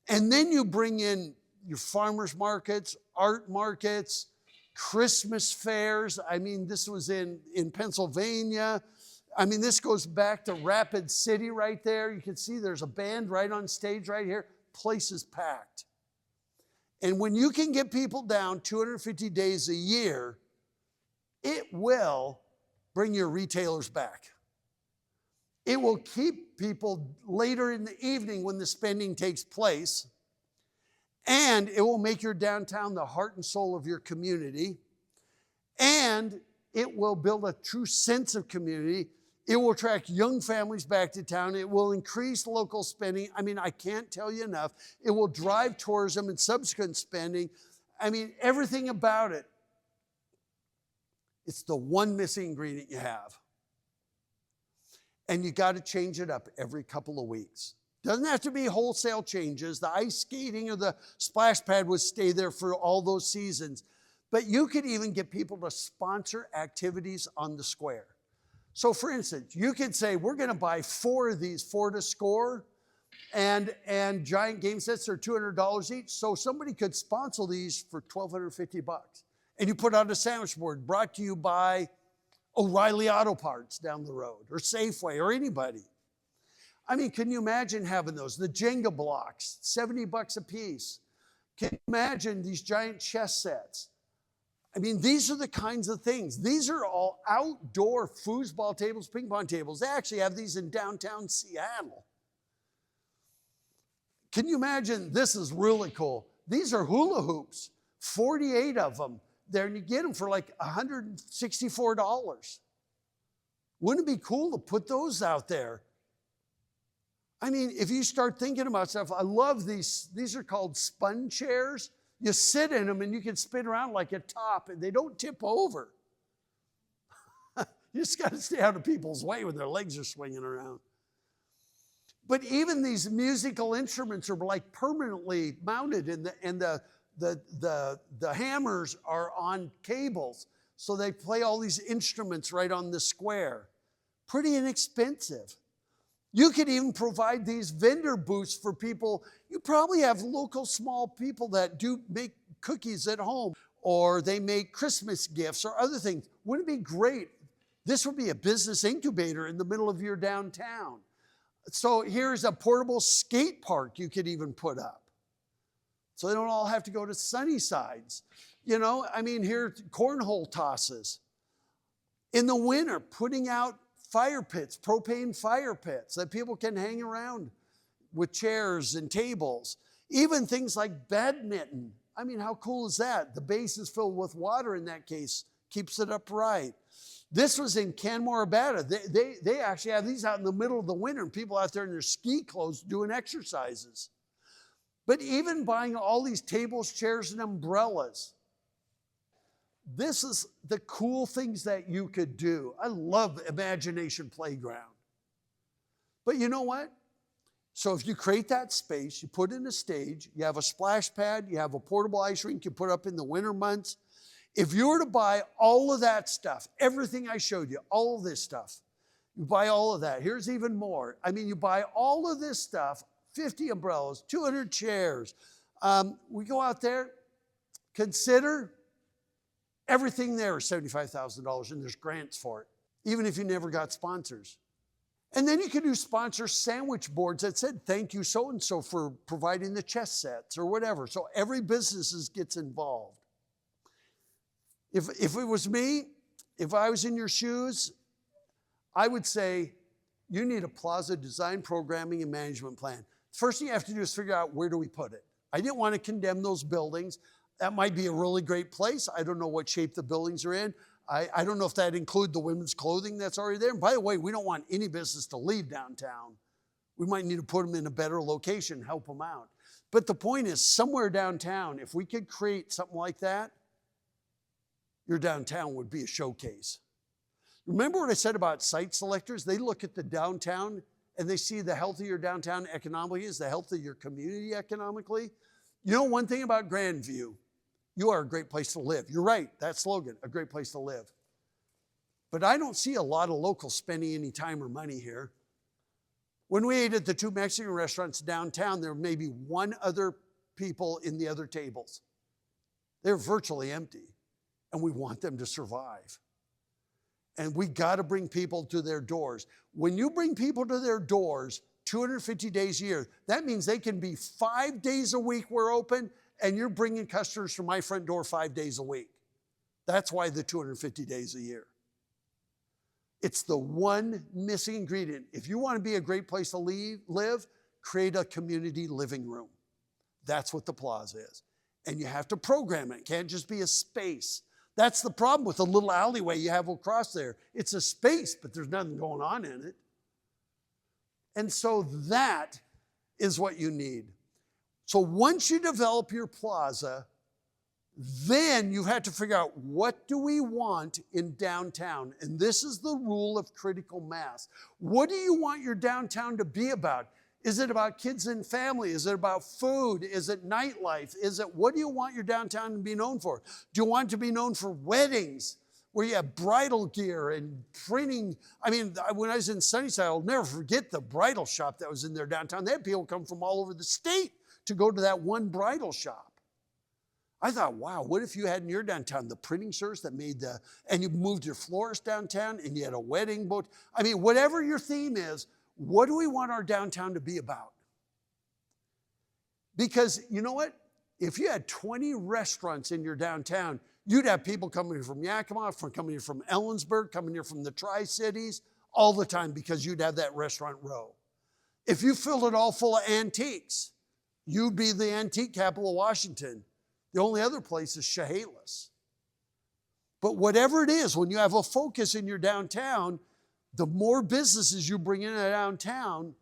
and then you bring in your farmers markets, art markets, Christmas fairs. I mean, this was in Pennsylvania. I mean, this goes back to Rapid City right there. You can see there's a band right on stage right here. Place is packed. And when you can get people down 250 days a year, it will bring your retailers back. It will keep people later in the evening when the spending takes place. And it will make your downtown the heart and soul of your community. And it will build a true sense of community. It will attract young families back to town. It will increase local spending. I mean, I can't tell you enough. It will drive tourism and subsequent spending. I mean, everything about it. It's the one missing ingredient you have. And you got to change it up every couple of weeks. Doesn't have to be wholesale changes. The ice skating or the splash pad would stay there for all those seasons. But you could even get people to sponsor activities on the square. So for instance, you could say, we're going to buy 4 of these 4 to score, and giant game sets are $200 each. So somebody could sponsor these for $1,250. And you put out a sandwich board brought to you by O'Reilly Auto Parts down the road, or Safeway, or anybody. I mean, can you imagine having those? The Jenga blocks, $70 a piece. Can you imagine these giant chess sets? I mean, these are the kinds of things. These are all outdoor foosball tables, ping pong tables. They actually have these in downtown Seattle. Can you imagine? This is really cool. These are hula hoops, 48 of them there, and you get them for like $164. Wouldn't it be cool to put those out there? I mean, if you start thinking about stuff, I love these. These are called spun chairs. You sit in them and you can spin around like a top, and they don't tip over. You just got to stay out of people's way when their legs are swinging around. But even these musical instruments are like permanently mounted, and the hammers are on cables. So they play all these instruments right on the square. Pretty inexpensive. You could even provide these vendor booths for people. You probably have local small people that do make cookies at home, or they make Christmas gifts or other things. Wouldn't it be great? This would be a business incubator in the middle of your downtown. So here's a portable skate park you could even put up. So they don't all have to go to Sunnysides. You know, I mean, here, cornhole tosses. In the winter, putting out fire pits, propane fire pits that people can hang around with chairs and tables. Even things like badminton. I mean, how cool is that? The base is filled with water in that case, keeps it upright. This was in Canmore, Nevada. They actually have these out in the middle of the winter, and people out there in their ski clothes doing exercises. But even buying all these tables, chairs, and umbrellas. This is the cool things that you could do. I love Imagination Playground. But you know what? So if you create that space, you put in a stage, you have a splash pad, you have a portable ice rink you put up in the winter months. If you were to buy all of that stuff, everything I showed you, all of this stuff, you buy all of that. Here's even more. I mean, you buy all of this stuff, 50 umbrellas, 200 chairs. We go out there, consider everything there is $75,000, and there's grants for it, even if you never got sponsors. And then you can do sponsor sandwich boards that said, thank you so-and-so for providing the chess sets or whatever. So every business gets involved. If it was me, if I was in your shoes, I would say, you need a plaza design, programming, and management plan. First thing you have to do is figure out, where do we put it? I didn't want to condemn those buildings. That might be a really great place. I don't know what shape the buildings are in. I don't know if that include the women's clothing that's already there. And by the way, we don't want any business to leave downtown. We might need to put them in a better location, help them out. But the point is, somewhere downtown, if we could create something like that, your downtown would be a showcase. Remember what I said about site selectors? They look at the downtown and they see the healthier your downtown economically is, the healthier your community economically. You know one thing about Grandview, you are a great place to live. You're right, that slogan, a great place to live. But I don't see a lot of locals spending any time or money here. When we ate at the 2 Mexican restaurants downtown, there may be 1 other people in the other tables. They're virtually empty, and we want them to survive. And we got to bring people to their doors. When you bring people to their doors 250 days a year, that means they can be 5 days a week we're open, and you're bringing customers from my front door 5 days a week. That's why the 250 days a year. It's the one missing ingredient. If you want to be a great place to live, create a community living room. That's what the plaza is. And you have to program it. It can't just be a space. That's the problem with the little alleyway you have across there. It's a space, but there's nothing going on in it. And so that is what you need. So once you develop your plaza, then you have to figure out, what do we want in downtown? And this is the rule of critical mass. What do you want your downtown to be about? Is it about kids and family? Is it about food? Is it nightlife? What do you want your downtown to be known for? Do you want it to be known for weddings, where you have bridal gear and printing? I mean, when I was in Sunnyside, I'll never forget the bridal shop that was in there downtown. They had people come from all over the state to go to that one bridal shop. I thought, wow, what if you had in your downtown the printing service that made and you moved your florist downtown and you had a wedding boat? I mean, whatever your theme is, what do we want our downtown to be about? Because you know what? If you had 20 restaurants in your downtown, you'd have people coming here from Yakima, coming here from Ellensburg, coming here from the Tri-Cities all the time, because you'd have that restaurant row. If you filled it all full of antiques, you'd be the antique capital of Washington. The only other place is Chehalis. But whatever it is, when you have a focus in your downtown, the more businesses you bring in downtown,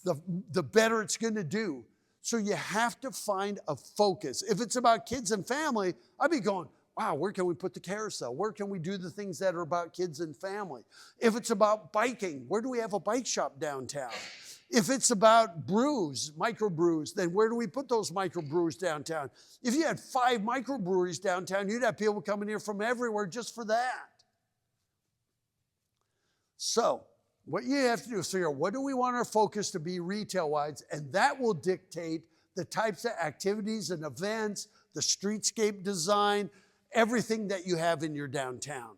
the better it's going to do. So you have to find a focus. If it's about kids and family, I'd be going, wow, where can we put the carousel? Where can we do the things that are about kids and family? If it's about biking, where do we have a bike shop downtown? If it's about brews, microbrews, then where do we put those microbrews downtown? If you had 5 microbreweries downtown, you'd have people coming here from everywhere just for that. So what you have to do is figure out, what do we want our focus to be retail-wise, and that will dictate the types of activities and events, the streetscape design, everything that you have in your downtown.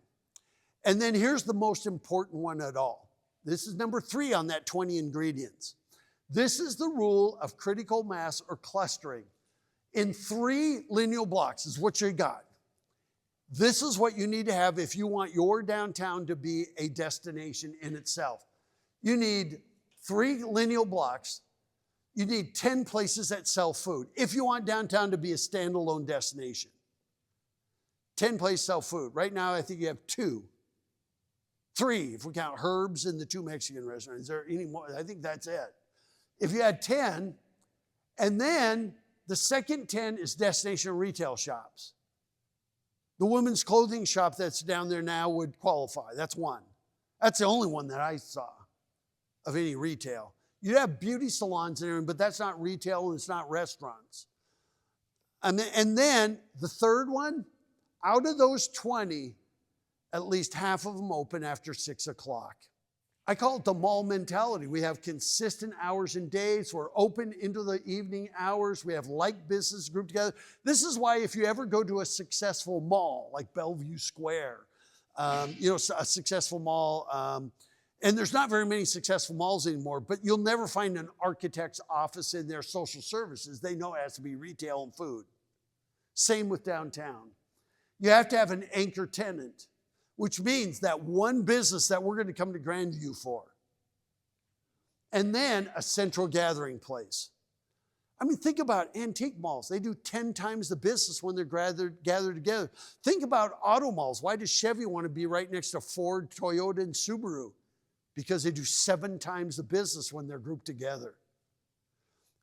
And then here's the most important one at all. This is number 3 on that 20 ingredients. This is the rule of critical mass or clustering. In 3 lineal blocks is what you got. This is what you need to have if you want your downtown to be a destination in itself. You need 3 lineal blocks. You need 10 places that sell food if you want downtown to be a standalone destination. 10 places sell food. Right now, I think you have 2. 3, if we count Herb's and the 2 Mexican restaurants. Is there any more? I think that's it. If you had 10, and then the second 10 is destination retail shops. The women's clothing shop that's down there now would qualify. That's 1. That's the only one that I saw of any retail. You have beauty salons in there, but that's not retail and it's not restaurants. And then the third one, out of those 20, at least half of them open after 6 o'clock. I call it the mall mentality. We have consistent hours and days. We're open into the evening hours. We have like business grouped together. This is why if you ever go to a successful mall, like Bellevue Square, a successful mall, and there's not very many successful malls anymore, but you'll never find an architect's office in their social services. They know it has to be retail and food. Same with downtown. You have to have an anchor tenant, which means that one business that we're going to come to Grandview for. And then a central gathering place. I mean, think about antique malls. They do 10 times the business when they're gathered together. Think about auto malls. Why does Chevy want to be right next to Ford, Toyota, and Subaru? Because they do 7 times the business when they're grouped together.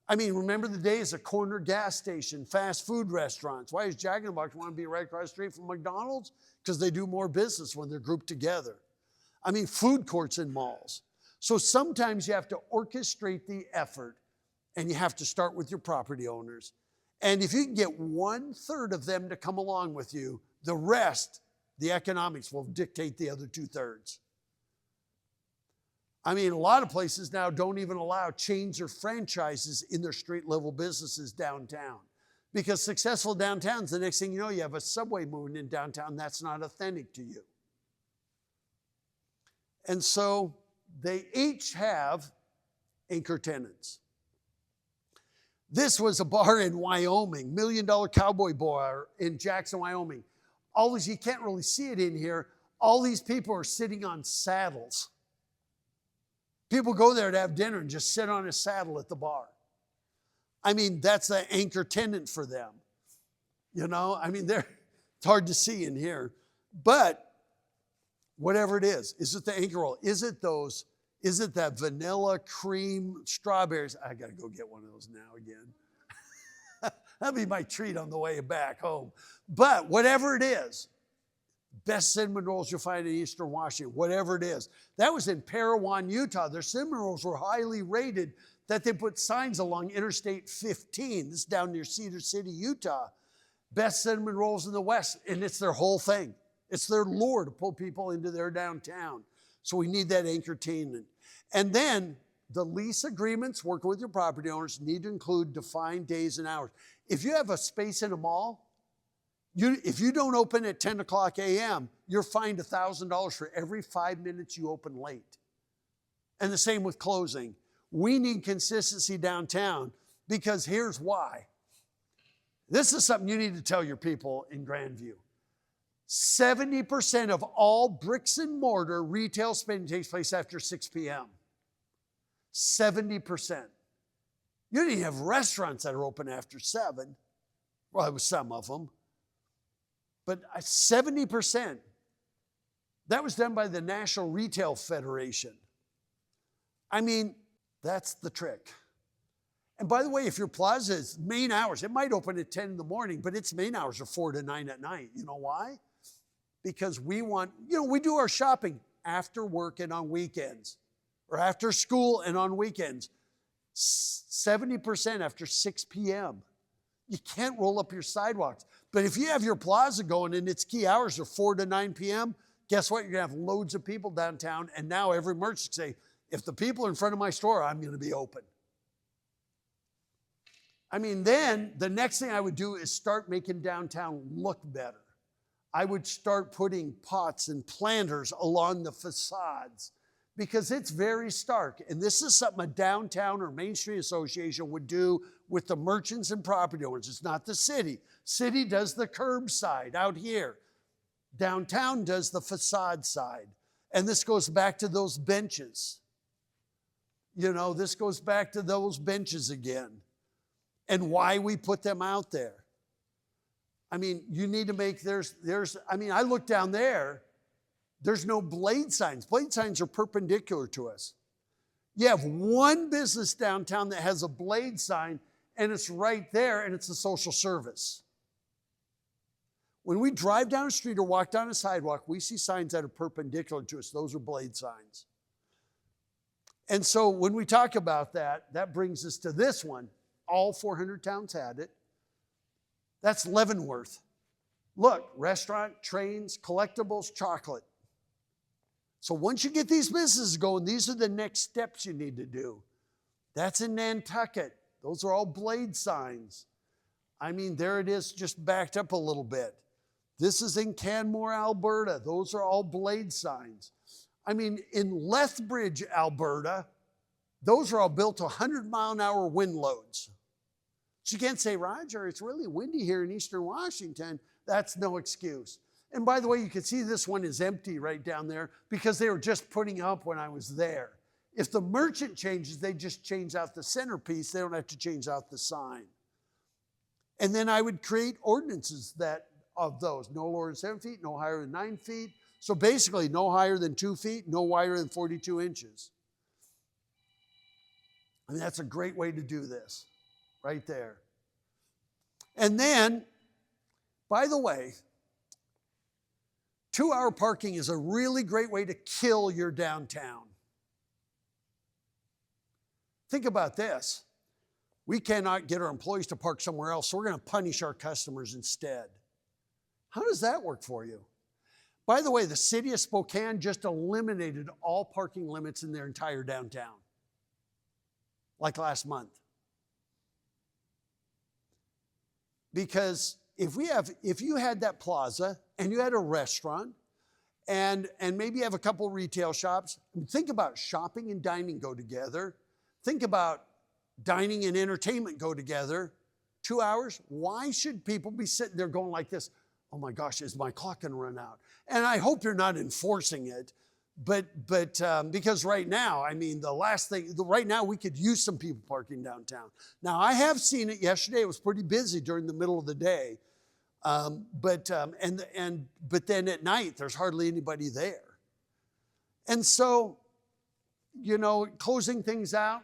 I mean, remember the days of corner gas station, fast food restaurants. Why does Jack in the Box want to be right across the street from McDonald's? Because they do more business when they're grouped together. I mean, food courts in malls. So sometimes you have to orchestrate the effort, and you have to start with your property owners. And if you can get 1/3 of them to come along with you, the rest, the economics will dictate the other 2/3. I mean, a lot of places now don't even allow chains or franchises in their street level businesses downtown. Because successful downtowns, the next thing you know, you have a Subway moving in downtown. That's not authentic to you. And so they each have anchor tenants. This was a bar in Wyoming, $1 Million Cowboy Bar in Jackson, Wyoming. You can't really see it in here. All these people are sitting on saddles. People go there to have dinner and just sit on a saddle at the bar. I mean, that's the anchor tenant for them. You know, I mean, it's hard to see in here. But whatever it is it the anchor roll? Is it that vanilla cream strawberries? I got to go get one of those now again. That'll be my treat on the way back home. But whatever it is, best cinnamon rolls you'll find in Eastern Washington, whatever it is. That was in Parowan, Utah. Their cinnamon rolls were highly rated that they put signs along Interstate 15. This is down near Cedar City, Utah. Best cinnamon rolls in the West, and it's their whole thing. It's their lure to pull people into their downtown. So we need that anchor tenant. And then the lease agreements, working with your property owners, need to include defined days and hours. If you have a space in a mall, if you don't open at 10 o'clock a.m., you're fined $1,000 for every 5 minutes you open late. And the same with closing. We need consistency downtown because here's why. This is something you need to tell your people in Grandview. 70% of all bricks and mortar retail spending takes place after 6 p.m. 70%. You don't even have restaurants that are open after 7. Well, it was some of them. But 70%. That was done by the National Retail Federation. I mean, that's the trick. And by the way, if your plaza's main hours, it might open at 10 in the morning, but its main hours are 4 to 9 at night. You know why? Because we do our shopping after work and on weekends, or after school and on weekends. 70% after 6 p.m. You can't roll up your sidewalks. But if you have your plaza going and its key hours are 4 to 9 p.m., guess what? You're going to have loads of people downtown. And now every merchant say, if the people are in front of my store, I'm going to be open. I mean, then the next thing I would do is start making downtown look better. I would start putting pots and planters along the facades because it's very stark. And this is something a downtown or Main Street Association would do with the merchants and property owners. It's not the city. City does the curbside out here. Downtown does the facade side. And this goes back to those benches. This goes back to those benches again and why we put them out there. I mean, you need to make, I look down there, there's no blade signs. Blade signs are perpendicular to us. You have one business downtown that has a blade sign and it's right there and it's a social service. When we drive down a street or walk down a sidewalk, we see signs that are perpendicular to us. Those are blade signs. And so when we talk about that, that brings us to this one. All 400 towns had it. That's Leavenworth. Look, restaurant, trains, collectibles, chocolate. So once you get these businesses going, these are the next steps you need to do. That's in Nantucket. Those are all blade signs. I mean, there it is, just backed up a little bit. This is in Canmore, Alberta. Those are all blade signs. I mean, in Lethbridge, Alberta, those are all built to 100-mile-an-hour wind loads. So you can't say, Roger, it's really windy here in Eastern Washington. That's no excuse. And by the way, you can see this one is empty right down there because they were just putting up when I was there. If the merchant changes, they just change out the centerpiece. They don't have to change out the sign. And then I would create ordinances of those. No lower than 7 feet, no higher than 9 feet. So basically, no higher than 2 feet, no wider than 42 inches. I mean, that's a great way to do this, right there. And then, by the way, 2-hour parking is a really great way to kill your downtown. Think about this. We cannot get our employees to park somewhere else, so we're going to punish our customers instead. How does that work for you? By the way, the city of Spokane just eliminated all parking limits in their entire downtown, like last month. Because if you had that plaza and you had a restaurant and maybe you have a couple retail shops, think about shopping and dining go together. Think about dining and entertainment go together. 2 hours, why should people be sitting there going like this? Oh my gosh, is my clock going to run out? And I hope you're not enforcing it, but because right now, I mean, right now we could use some people parking downtown. Now I have seen it yesterday. It was pretty busy during the middle of the day, but then at night there's hardly anybody there. And so, closing things out,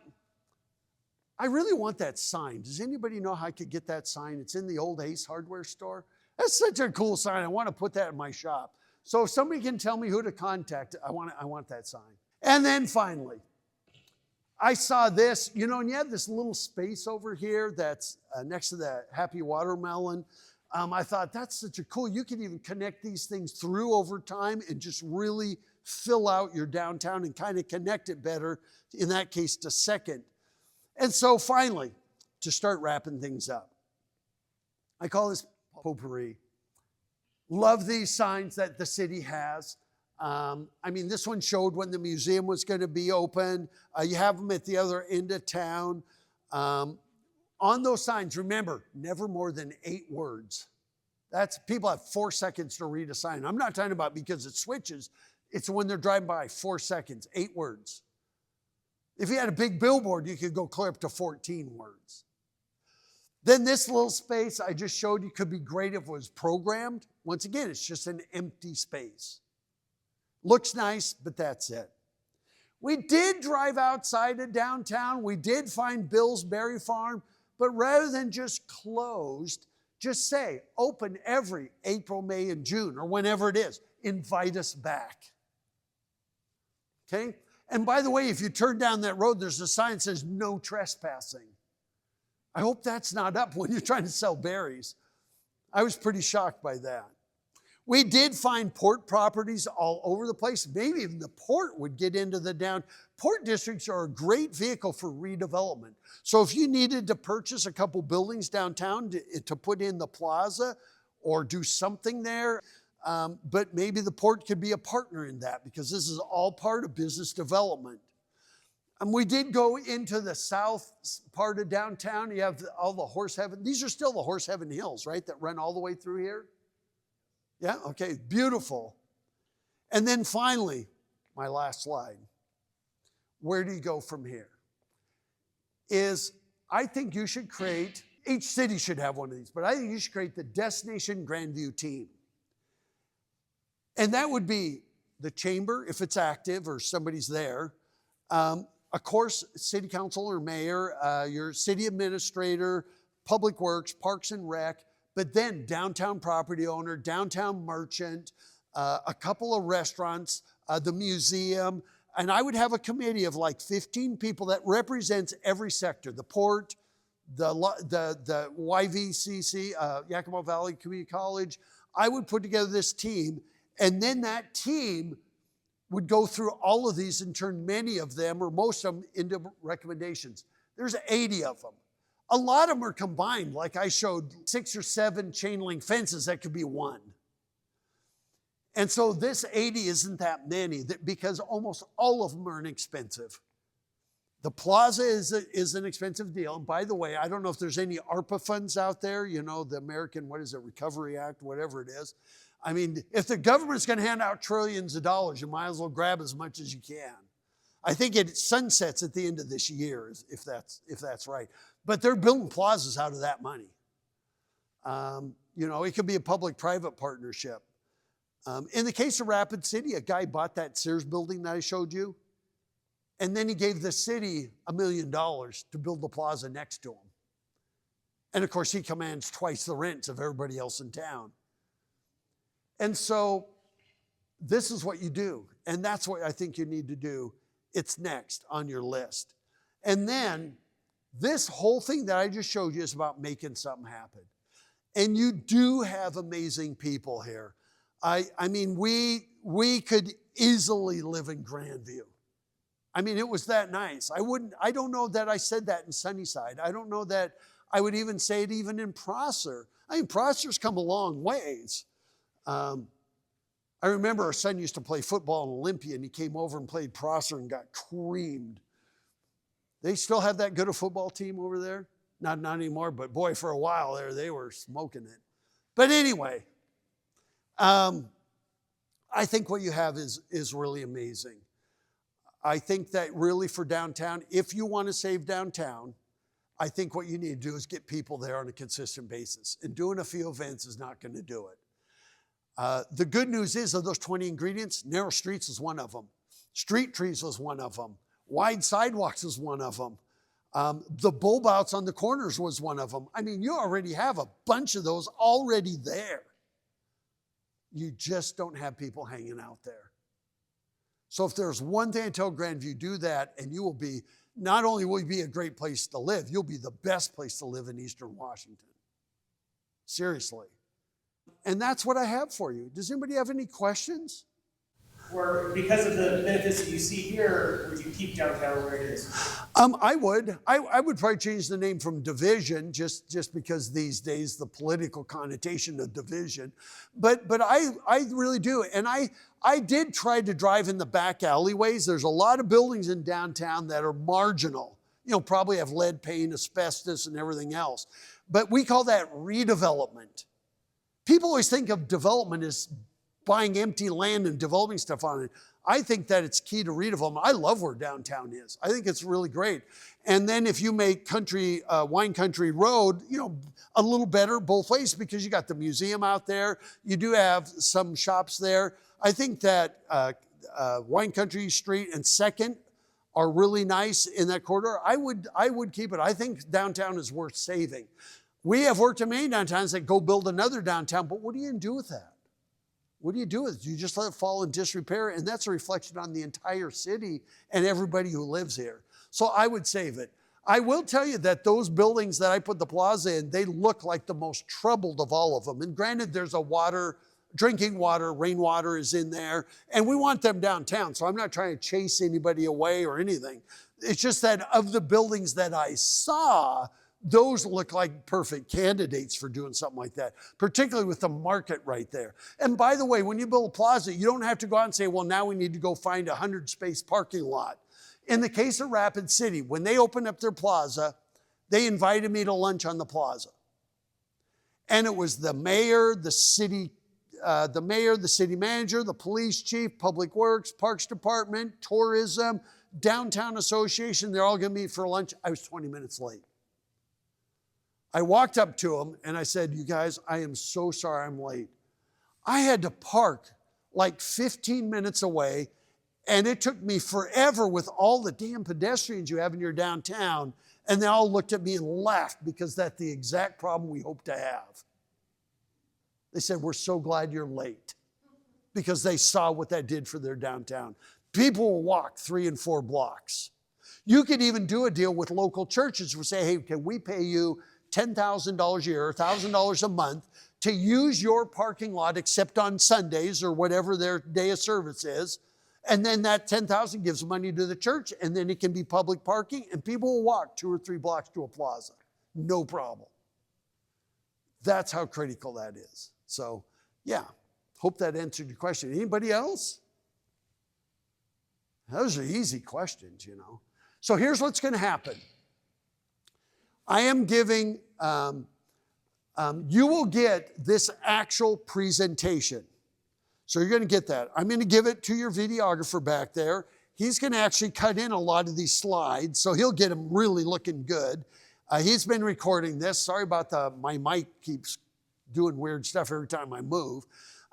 I really want that sign. Does anybody know how I could get that sign? It's in the old Ace hardware store. That's such a cool sign. I want to put that in my shop. So if somebody can tell me who to contact, I want that sign. And then finally, I saw this, and you have this little space over here that's next to the Happy Watermelon. I thought that's such a cool, you can even connect these things through over time and just really fill out your downtown and kind of connect it better, in that case, to Second. And so finally, to start wrapping things up, I call this potpourri. Love these signs that the city has. This one showed when the museum was going to be open. You have them at the other end of town. On those signs, remember, never more than 8 words. People have 4 seconds to read a sign. I'm not talking about because it switches. It's when they're driving by, 4 seconds, 8 words. If you had a big billboard, you could go clear up to 14 words. Then this little space I just showed you could be great if it was programmed. Once again, it's just an empty space. Looks nice, but that's it. We did drive outside of downtown. We did find Bill's Berry Farm, but rather than just closed, just say open every April, May, and June, or whenever it is. Invite us back. Okay? And by the way, if you turn down that road, there's a sign that says no trespassing. I hope that's not up when you're trying to sell berries. I was pretty shocked by that. We did find port properties all over the place. Maybe even the port would get into the down. Port districts are a great vehicle for redevelopment. So if you needed to purchase a couple buildings downtown to put in the plaza or do something there, but maybe the port could be a partner in that because this is all part of business development. And we did go into the south part of downtown. You have all the Horse Heaven. These are still the Horse Heaven Hills, right, that run all the way through here? Yeah, okay, beautiful. And then finally, my last slide. Where do you go from here? I think you should create, each city should have one of these, but I think you should create the Destination Grandview team. And that would be the chamber, if it's active or somebody's there. Of course, city council or mayor, your city administrator, public works, parks and rec, but then downtown property owner, downtown merchant, a couple of restaurants, the museum, and I would have a committee of like 15 people that represents every sector, the port, the YVCC, Yakima Valley Community College. I would put together this team, and then that team would go through all of these and turn many of them, or most of them, into recommendations. There's 80 of them. A lot of them are combined, like I showed 6 or 7 chain link fences, that could be one. And so this 80 isn't that many because almost all of them are inexpensive. The plaza is an expensive deal. And by the way, I don't know if there's any ARPA funds out there, the American, Recovery Act, whatever it is. I mean, if the government's going to hand out trillions of dollars, you might as well grab as much as you can. I think it sunsets at the end of this year, if that's right. But they're building plazas out of that money. You know, it could be a public-private partnership. In the case of Rapid City, a guy bought that Sears building that I showed you, and then he gave the city $1 million to build the plaza next to him. And of course, he commands twice the rents of everybody else in town. And so this is what you do. And that's what I think you need to do. It's next on your list. And then this whole thing that I just showed you is about making something happen. And you do have amazing people here. I mean, we could easily live in Grandview. I mean, it was that nice. I don't know that I said that in Sunnyside. I don't know that I would even say it even in Prosser. I mean, Prosser's come a long ways. I remember our son used to play football in Olympia, and he came over and played Prosser and got creamed. They still have that good a football team over there? Not anymore, but boy, for a while there, they were smoking it. But anyway, I think what you have is really amazing. I think that really for downtown, if you want to save downtown, I think what you need to do is get people there on a consistent basis. And doing a few events is not going to do it. The good news is, of those 20 ingredients, narrow streets is one of them. Street trees was one of them. Wide sidewalks is one of them. The bulb outs on the corners was one of them. I mean, you already have a bunch of those already there. You just don't have people hanging out there. So if there's one thing I tell Grandview, do that, and you will be, not only will you be a great place to live, you'll be the best place to live in Eastern Washington. Seriously. And that's what I have for you. Does anybody have any questions? Or because of the benefits that you see here, would you keep downtown where it is? I would. I would probably change the name from Division, just because these days the political connotation of division. But I really do. And I did try to drive in the back alleyways. There's a lot of buildings in downtown that are marginal. You know, probably have lead paint, asbestos, and everything else. But we call that redevelopment. People always think of development as buying empty land and developing stuff on it. I think that it's key to redevelopment. I love where downtown is. I think it's really great. And then if you make Wine Country Road, you know, a little better both ways, because you got the museum out there. You do have some shops there. I think that Wine Country Street and 2nd are really nice in that corridor. I would keep it. I think downtown is worth saving. We have worked in many downtowns that go build another downtown, but what are you going to do with that? What do you do with it? You just let it fall in disrepair, and that's a reflection on the entire city and everybody who lives here. So I would save it. I will tell you that those buildings that I put the plaza in, they look like the most troubled of all of them. And granted, there's drinking water, rainwater is in there, and we want them downtown. So I'm not trying to chase anybody away or anything. It's just that of the buildings that I saw, those look like perfect candidates for doing something like that, particularly with the market right there. And by the way, when you build a plaza, you don't have to go out and say, well, now we need to go find a 100-space parking lot. In the case of Rapid City, when they opened up their plaza, they invited me to lunch on the plaza. And it was the mayor, the city manager, the police chief, public works, parks department, tourism, downtown association. They're all going to meet for lunch. I was 20 minutes late. I walked up to them and I said, you guys, I am so sorry I'm late. I had to park like 15 minutes away, and it took me forever with all the damn pedestrians you have in your downtown, and they all looked at me and laughed, because that's the exact problem we hope to have. They said, we're so glad you're late, because they saw what that did for their downtown. People will walk 3 and 4 blocks. You could even do a deal with local churches who say, hey, can we pay you $10,000 a year, $1,000 a month to use your parking lot except on Sundays or whatever their day of service is. And then that $10,000 gives money to the church, and then it can be public parking, and people will walk 2 or 3 blocks to a plaza. No problem. That's how critical that is. So, yeah, hope that answered your question. Anybody else? Those are easy questions, you know. So here's what's going to happen. I am giving, you will get this actual presentation. So you're going to get that. I'm going to give it to your videographer back there. He's going to actually cut in a lot of these slides, so he'll get them really looking good. He's been recording this. Sorry about my mic keeps doing weird stuff every time I move.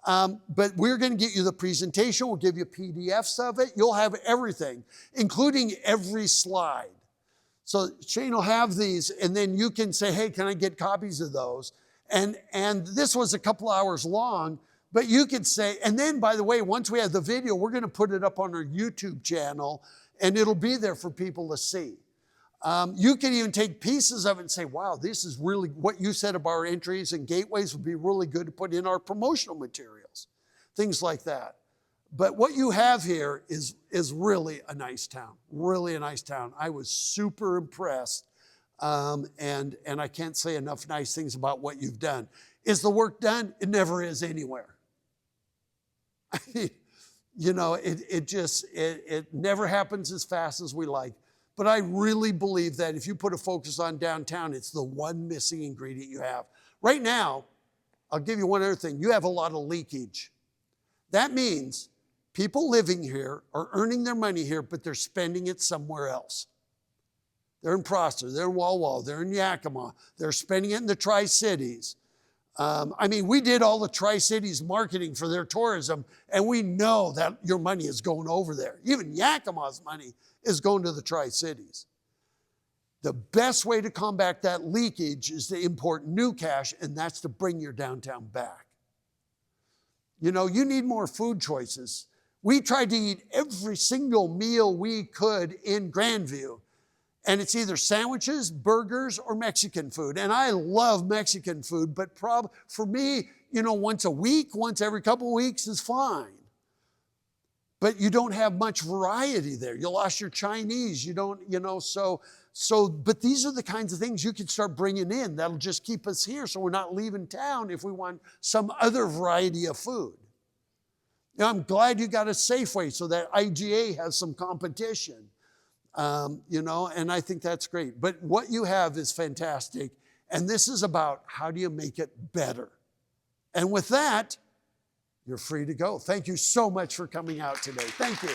But we're going to get you the presentation. We'll give you PDFs of it. You'll have everything, including every slide. So Shane will have these, and then you can say, hey, can I get copies of those? And this was a couple hours long, but you could say, and then, by the way, once we have the video, we're going to put it up on our YouTube channel, and it'll be there for people to see. You can even take pieces of it and say, wow, this is really what you said about our entries and gateways would be really good to put in our promotional materials, things like that. But what you have here is really a nice town, really a nice town. I was super impressed, and I can't say enough nice things about what you've done. Is the work done? It never is anywhere. I mean, you know, it never happens as fast as we like. But I really believe that if you put a focus on downtown, it's the one missing ingredient you have. Right now, I'll give you one other thing. You have a lot of leakage. That means people living here are earning their money here, but they're spending it somewhere else. They're in Prosser, they're in Walla Walla, they're in Yakima, they're spending it in the Tri-Cities. I mean, we did all the Tri-Cities marketing for their tourism, and we know that your money is going over there. Even Yakima's money is going to the Tri-Cities. The best way to combat that leakage is to import new cash, and that's to bring your downtown back. You know, you need more food choices. We tried to eat every single meal we could in Grandview, and it's either sandwiches, burgers, or Mexican food. And I love Mexican food, but for me, you know, once a week, once every couple of weeks is fine. But you don't have much variety there. You lost your Chinese, you don't, you know, but these are the kinds of things you can start bringing in that'll just keep us here so we're not leaving town if we want some other variety of food. Now, I'm glad you got a Safeway so that IGA has some competition. You know, and I think that's great. But what you have is fantastic. And this is about how do you make it better? And with that, you're free to go. Thank you so much for coming out today. Thank you.